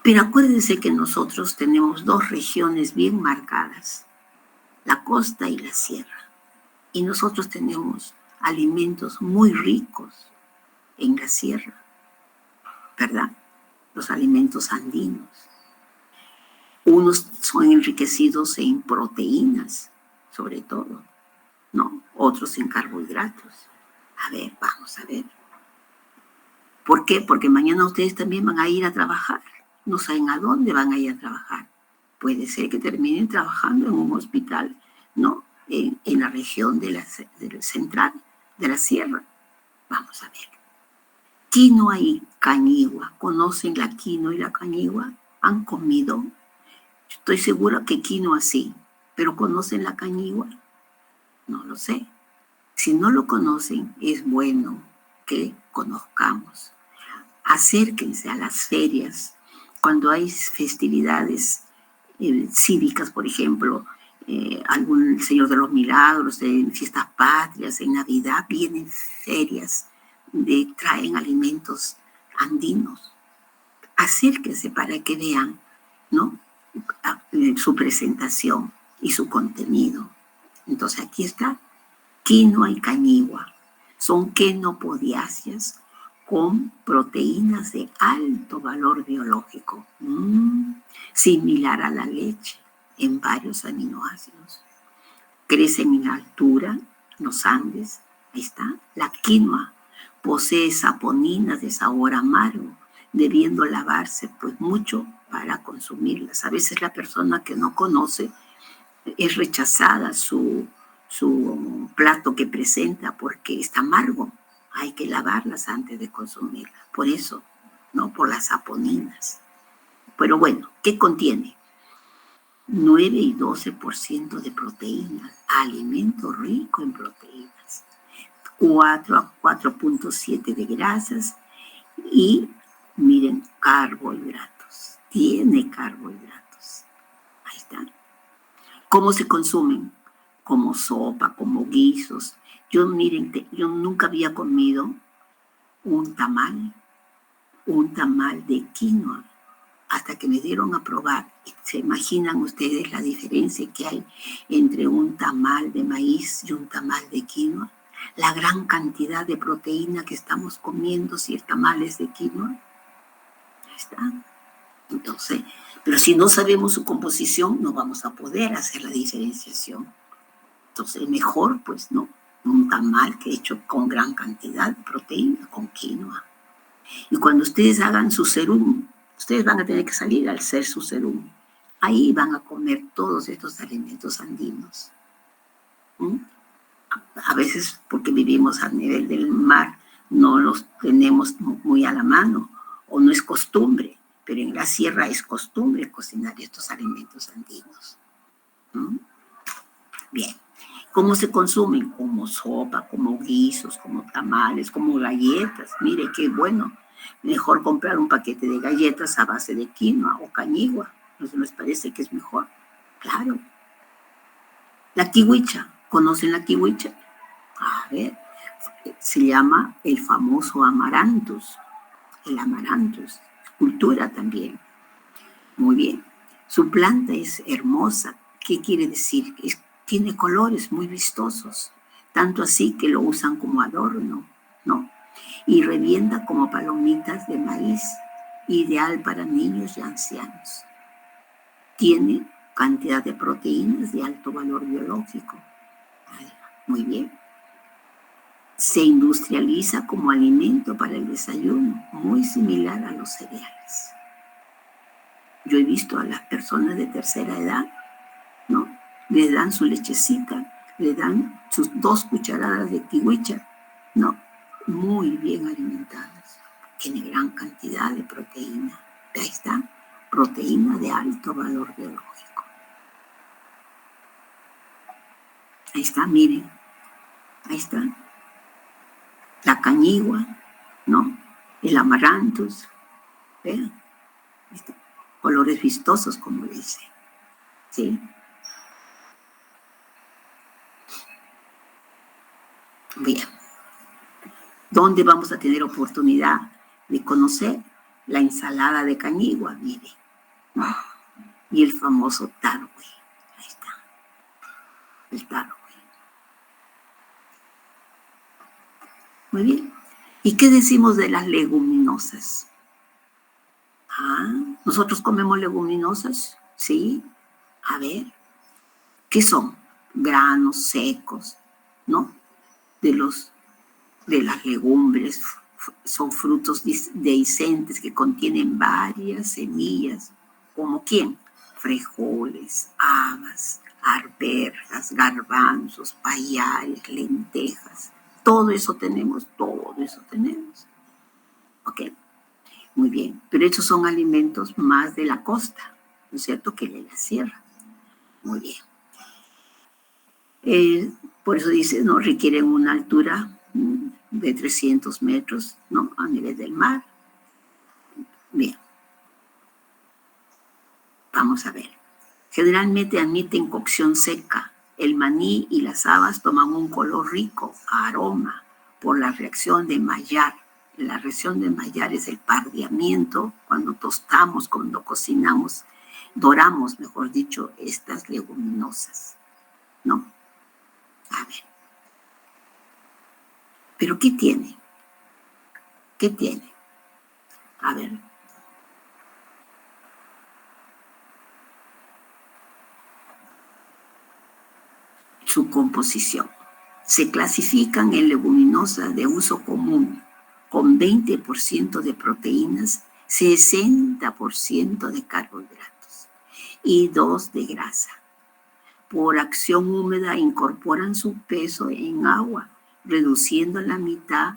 Pero acuérdense que nosotros tenemos dos regiones bien marcadas, la costa y la sierra. Y nosotros tenemos alimentos muy ricos en la sierra, ¿verdad? Los alimentos andinos. Unos son enriquecidos en proteínas, sobre todo, ¿no? Otros en carbohidratos. A ver, vamos a ver. ¿Por qué? Porque mañana ustedes también van a ir a trabajar. No saben a dónde van a ir a trabajar. Puede ser que terminen trabajando en un hospital, ¿no? En la región del central de la sierra. Vamos a ver. Quinoa y cañigua. ¿Conocen la quinoa y la cañigua? ¿Han comido? Estoy segura que quinoa sí, pero ¿conocen la cañigua? No lo sé. Si no lo conocen, es bueno que conozcamos. Acérquense a las ferias cuando hay festividades cívicas, por ejemplo, algún Señor de los Milagros, en fiestas patrias, en Navidad, vienen ferias, traen alimentos andinos. Acérquense para que vean, ¿no? Su presentación y su contenido. Entonces aquí está, quinoa y cañigua. Son quenopodiáceas con proteínas de alto valor biológico, similar a la leche en varios aminoácidos. Crecen en altura, los Andes, ahí está. La quinoa posee saponinas de sabor amargo, debiendo lavarse pues mucho para consumirlas. A veces la persona que no conoce es rechazada su plato que presenta porque está amargo. Hay que lavarlas antes de consumirla. Por eso, ¿no? Por las saponinas. Pero bueno, ¿qué contiene? 9 y 12% de proteínas, alimento rico en proteínas. 4 a 4.7 de grasas y, miren, carbohidratos. Tiene carbohidratos. Ahí está. ¿Cómo se consumen? Como sopa, como guisos. Yo, miren, yo nunca había comido un tamal de quinoa, hasta que me dieron a probar. ¿Se imaginan ustedes la diferencia que hay entre un tamal de maíz y un tamal de quinoa? La gran cantidad de proteína que estamos comiendo si el tamal es de quinoa. Ahí está. Entonces, pero si no sabemos su composición, no vamos a poder hacer la diferenciación. Entonces, mejor, pues, no, un tamal que hecho con gran cantidad de proteína, con quinoa. Y cuando ustedes hagan su serum, ustedes van a tener que salir al hacer su serum. Ahí van a comer todos estos alimentos andinos. A veces, porque vivimos a nivel del mar, no los tenemos muy a la mano, o no es costumbre, pero en la sierra es costumbre cocinar estos alimentos andinos. Bien. ¿Cómo se consumen? Como sopa, como guisos, como tamales, como galletas. Mire qué bueno. Mejor comprar un paquete de galletas a base de quinoa o cañigua. ¿No se les parece que es mejor? Claro. La kiwicha. ¿Conocen la kiwicha? A ver, se llama el famoso amaranthus. El amaranthus. Cultura también. Muy bien. Su planta es hermosa. ¿Qué quiere decir? Tiene colores muy vistosos, tanto así que lo usan como adorno, ¿no? Y revienta como palomitas de maíz, ideal para niños y ancianos. Tiene cantidad de proteínas de alto valor biológico. Muy bien. Se industrializa como alimento para el desayuno, muy similar a los cereales. Yo he visto a las personas de tercera edad, ¿no? Le dan su lechecita, le dan sus 2 cucharadas de kiwicha, ¿no? Muy bien alimentadas. Tiene gran cantidad de proteína. Ahí está, proteína de alto valor biológico. Ahí está, miren. Ahí está. La cañigua, ¿no? El amaranthus. Vean. Ahí está. Colores vistosos, como dice. ¿Sí? Bien. ¿Dónde vamos a tener oportunidad de conocer? La ensalada de cañigua, mire, ¿no? Y el famoso tarwi. Ahí está, el tarwi. Muy bien. ¿Y qué decimos de las leguminosas? ¿Nosotros comemos leguminosas? Sí. A ver, ¿qué son? Granos secos, ¿no? De las legumbres, son frutos dehiscentes que contienen varias semillas, como ¿quién? Frijoles, habas, arvejas, garbanzos, payares, lentejas. Todo eso tenemos. ¿Ok? Muy bien. Pero estos son alimentos más de la costa, ¿no es cierto?, que de la sierra. Muy bien. Por eso dice, ¿no? Requieren una altura de 300 metros, ¿no? A nivel del mar. Bien. Vamos a ver. Generalmente admiten cocción seca. El maní y las habas toman un color rico, aroma, por la reacción de Maillard. La reacción de Maillard es el pardeamiento, cuando tostamos, cuando cocinamos, doramos, mejor dicho, estas leguminosas, ¿no? A ver. ¿Pero qué tiene? ¿Qué tiene? A ver. Su composición. Se clasifican en leguminosas de uso común, con 20% de proteínas, 60% de carbohidratos y 2% de grasa. por acción húmeda incorporan su peso en agua, reduciendo la mitad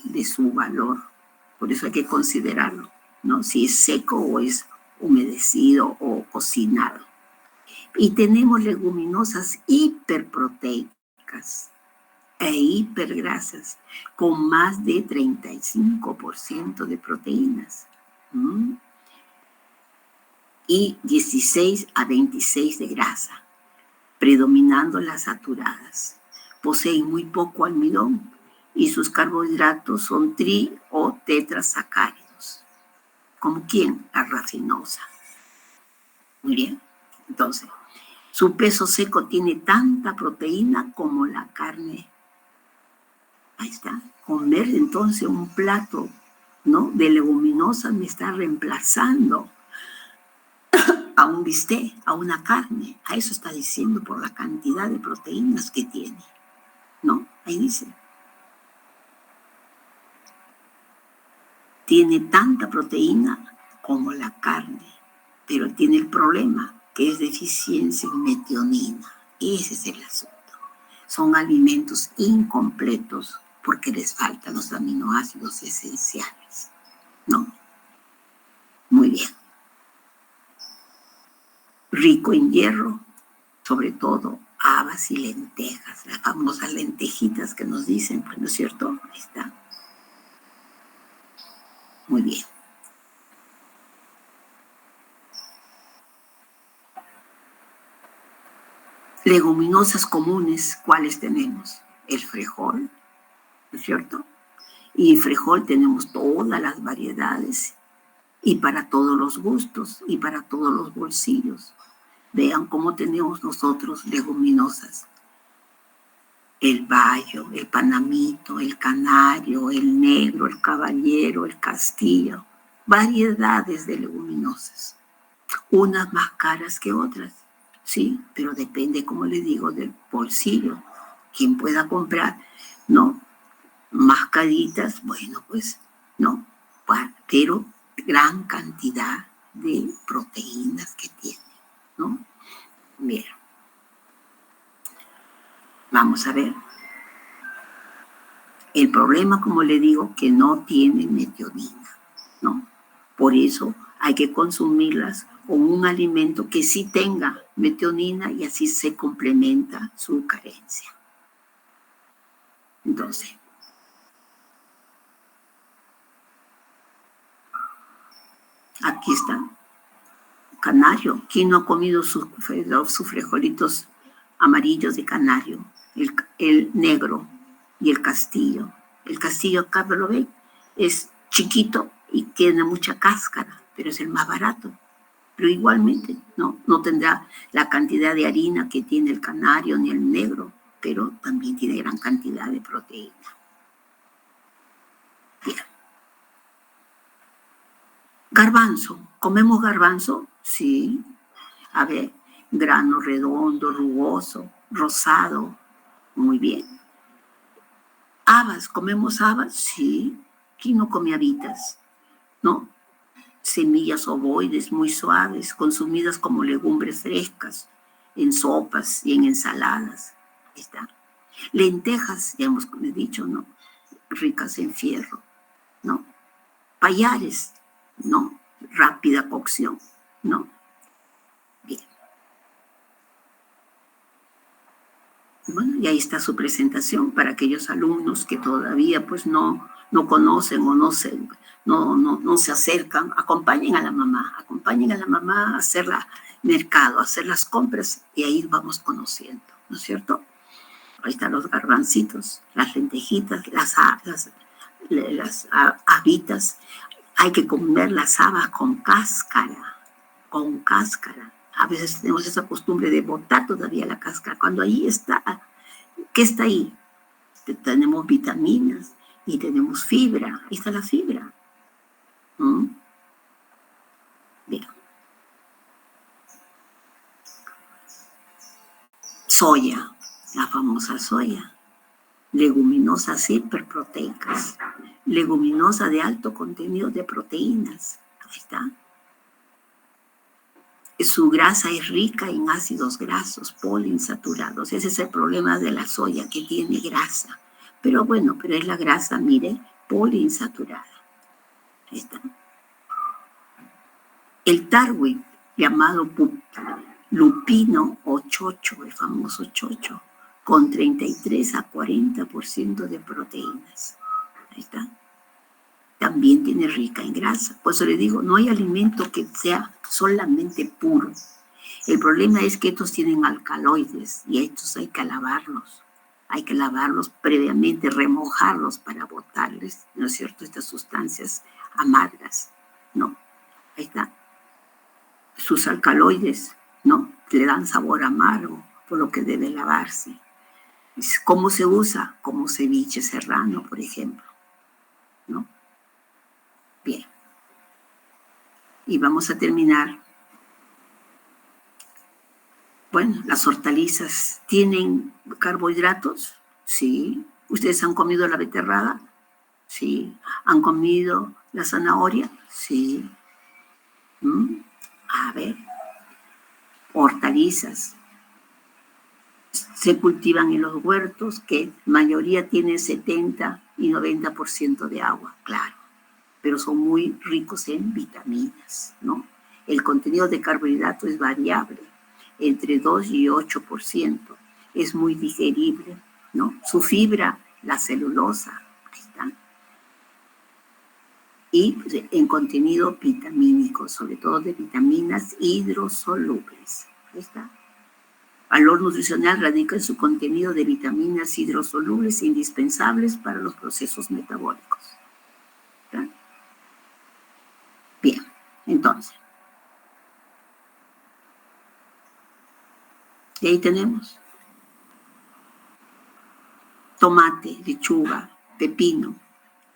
de su valor. Por eso hay que considerarlo, ¿no? Si es seco o es humedecido o cocinado. Y tenemos leguminosas hiperproteicas e hipergrasas con más de 35% de proteínas. Y 16 a 26 de grasa, predominando las saturadas. Poseen muy poco almidón y sus carbohidratos son tri o tetrasacáridos. ¿Como quién? La rafinosa. Muy bien. Entonces, su peso seco tiene tanta proteína como la carne. Ahí está. Comer entonces un plato, ¿no?, de leguminosas me está reemplazando a un bistec, a una carne. A eso está diciendo por la cantidad de proteínas que tiene, ¿no? Ahí dice. Tiene tanta proteína como la carne, pero tiene el problema que es deficiencia en metionina. Ese es el asunto. Son alimentos incompletos porque les faltan los aminoácidos esenciales, ¿no? Muy bien. Rico en hierro, sobre todo habas y lentejas, las famosas lentejitas que nos dicen, pues, ¿no es cierto? Ahí está. Muy bien. Leguminosas comunes, ¿cuáles tenemos? El frijol, ¿no es cierto? Y frijol tenemos todas las variedades y para todos los gustos y para todos los bolsillos. Vean cómo tenemos nosotros leguminosas. El bayo, el panamito, el canario, el negro, el caballero, el castillo. Variedades de leguminosas. Unas más caras que otras, sí, pero depende, como les digo, del bolsillo. Quien pueda comprar, ¿no?, más caritas, bueno, pues, ¿no? Pero gran cantidad de proteínas que tiene, ¿no? Bien. Vamos a ver. El problema, como le digo, que no tiene metionina, ¿no? Por eso hay que consumirlas con un alimento que sí tenga metionina y así se complementa su carencia. Entonces, aquí está. Canario. ¿Quién no ha comido sus frijolitos amarillos de canario? El negro y el castillo. El castillo, acá lo ven, es chiquito y tiene mucha cáscara, pero es el más barato. Pero igualmente no tendrá la cantidad de harina que tiene el canario ni el negro, pero también tiene gran cantidad de proteína. Bien. Garbanzo. ¿Comemos garbanzo? Sí. A ver, grano redondo, rugoso, rosado. Muy bien. Habas. ¿Comemos habas? Sí. ¿Quién no come habitas? ¿No? Semillas ovoides muy suaves, consumidas como legumbres frescas, en sopas y en ensaladas. Ahí está. Lentejas, ya hemos dicho, ¿no? Ricas en fierro, ¿no? Payares, ¿no? Rápida cocción, ¿no? Bien. Bueno, y ahí está su presentación para aquellos alumnos que todavía pues no conocen o no se acercan. Acompañen a la mamá a hacer mercado, a hacer las compras y ahí vamos conociendo, ¿no es cierto? Ahí están los garbancitos, las lentejitas, las habitas. Hay que comer las habas con cáscara, con cáscara. A veces tenemos esa costumbre de botar todavía la cáscara, cuando ahí está. ¿Qué está ahí? Tenemos vitaminas y tenemos fibra. Ahí está la fibra. Bien. Soya, la famosa soya. Leguminosas hiperproteicas. Leguminosa de alto contenido de proteínas. Ahí está. Su grasa es rica en ácidos grasos poliinsaturados. Ese es el problema de la soya, que tiene grasa. Pero bueno, pero es la grasa, mire, poliinsaturada. Ahí está. El tarwi, llamado lupino o chocho, el famoso chocho, con 33 a 40% de proteínas. Ahí está. También tiene rica en grasa. Por eso le digo, no hay alimento que sea solamente puro. El problema es que estos tienen alcaloides y estos hay que lavarlos. Hay que lavarlos previamente, remojarlos para botarles, ¿no es cierto?, estas sustancias amargas, ¿no? Ahí está. Sus alcaloides, ¿no?, le dan sabor amargo, por lo que debe lavarse. ¿Cómo se usa? Como ceviche serrano, por ejemplo, ¿no? Bien. Y vamos a terminar. Bueno, las hortalizas tienen carbohidratos, sí. ¿Ustedes han comido la beterraga? Sí. ¿Han comido la zanahoria? Sí. A ver, hortalizas se cultivan en los huertos, que mayoría tienen 70 y 90% de agua, claro, pero son muy ricos en vitaminas, ¿no? El contenido de carbohidrato es variable, entre 2 y 8%. Es muy digerible, ¿no? Su fibra, la celulosa, ahí está. Y pues, en contenido vitamínico, sobre todo de vitaminas hidrosolubles. Ahí está. Valor nutricional radica en su contenido de vitaminas hidrosolubles indispensables para los procesos metabólicos. ¿Está? Bien, entonces. Y ahí tenemos tomate, lechuga, pepino.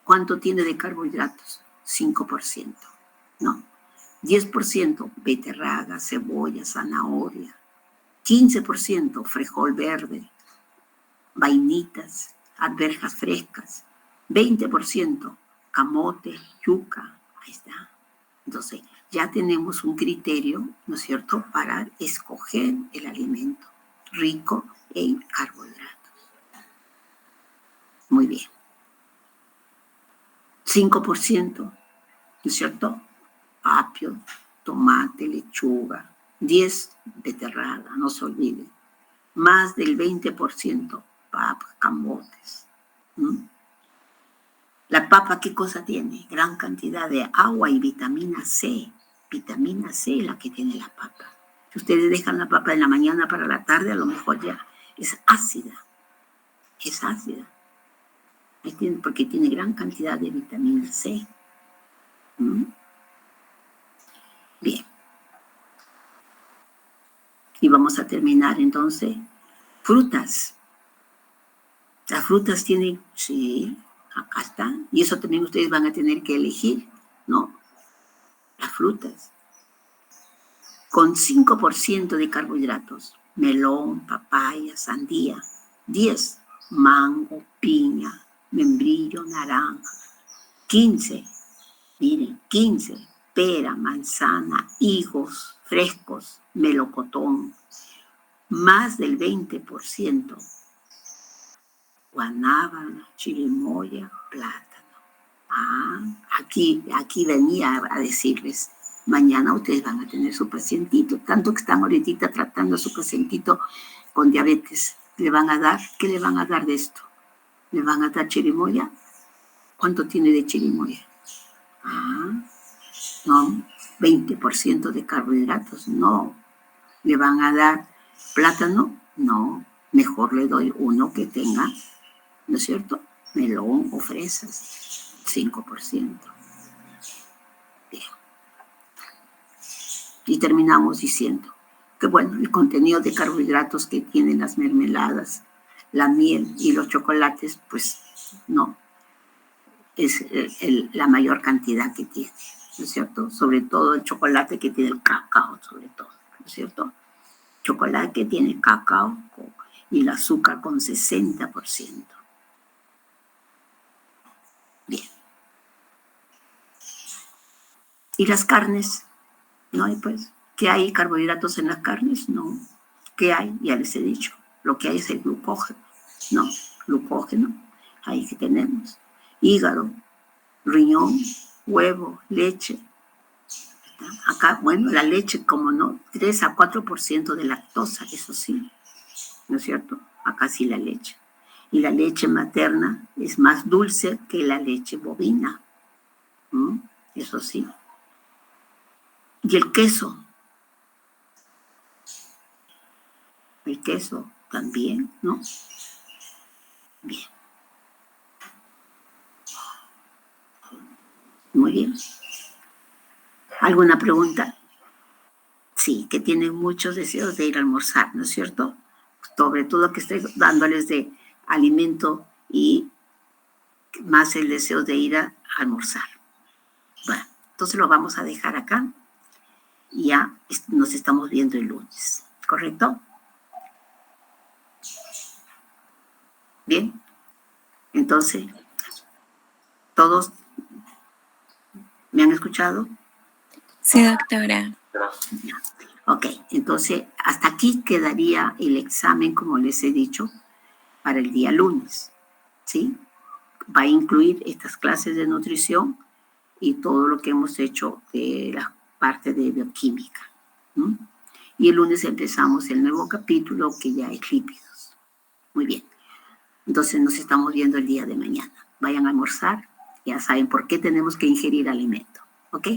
¿Cuánto tiene de carbohidratos? 5%, ¿no? 10% beterraga, cebolla, zanahoria. 15% frijol verde, vainitas, alberjas frescas. 20% camote, yuca. Ahí está. Entonces, ya tenemos un criterio, ¿no es cierto?, para escoger el alimento rico en carbohidratos. Muy bien. 5%, ¿no es cierto?, apio, tomate, lechuga. 10, beterraga, no se olvide. Más del 20%, papa, camotes. La papa, ¿qué cosa tiene? Gran cantidad de agua y vitamina C. Vitamina C es la que tiene la papa. Si ustedes dejan la papa en la mañana para la tarde, a lo mejor ya es ácida. Es ácida. Porque tiene gran cantidad de vitamina C. Bien. Y vamos a terminar entonces. Frutas. Las frutas tienen, sí, acá están. Y eso también ustedes van a tener que elegir, ¿no? Las frutas. Con 5% de carbohidratos. Melón, papaya, sandía. 10, mango, piña, membrillo, naranja. 15, miren, 15, pera, manzana, higos frescos, melocotón. Más del 20%, guanábana, chirimoya, plátano. Aquí venía a decirles, mañana ustedes van a tener su pacientito, tanto que están ahorita tratando a su pacientito con diabetes. ¿Le van a dar? ¿Qué le van a dar de esto? ¿Le van a dar chirimoya? ¿Cuánto tiene de chirimoya? No, 20% de carbohidratos, no. ¿Le van a dar plátano? No, mejor le doy uno que tenga, ¿no es cierto?, melón o fresas, 5%. Bien. Y terminamos diciendo que, bueno, el contenido de carbohidratos que tienen las mermeladas, la miel y los chocolates, pues no, es la mayor cantidad que tiene, ¿no es cierto? Sobre todo el chocolate que tiene el cacao, sobre todo, ¿no es cierto? Chocolate que tiene cacao y el azúcar con 60%. Bien. Y las carnes, ¿no? Y pues, ¿Qué hay carbohidratos en las carnes? No. ¿Qué hay? Ya les he dicho. Lo que hay es el glucógeno. No, glucógeno. Ahí que tenemos. Hígado, riñón, huevo, leche. Acá, bueno, la leche, como no, 3 a 4% de lactosa, eso sí. ¿No es cierto? Acá sí la leche. Y la leche materna es más dulce que la leche bovina. Eso sí. Y el queso también, ¿no? Bien. Muy bien. ¿Alguna pregunta? Sí, que tienen muchos deseos de ir a almorzar, ¿no es cierto? Sobre todo que estoy dándoles de alimento y más el deseo de ir a almorzar. Bueno, entonces lo vamos a dejar acá y ya nos estamos viendo el lunes, ¿correcto? Bien, entonces, ¿todos me han escuchado? Sí, doctora. Ok, entonces hasta aquí quedaría el examen, como les he dicho, para el día lunes, ¿sí? Va a incluir estas clases de nutrición y todo lo que hemos hecho de la parte de bioquímica. Y el lunes empezamos el nuevo capítulo que ya es lípidos. Muy bien. Entonces nos estamos viendo el día de mañana. Vayan a almorzar. Ya saben por qué tenemos que ingerir alimento. ¿Ok?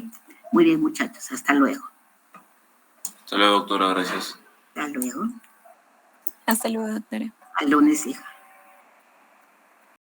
Muy bien, muchachos. Hasta luego. Hasta luego, doctora. Gracias. Hasta luego. Hasta luego, doctora. Al lunes, hija.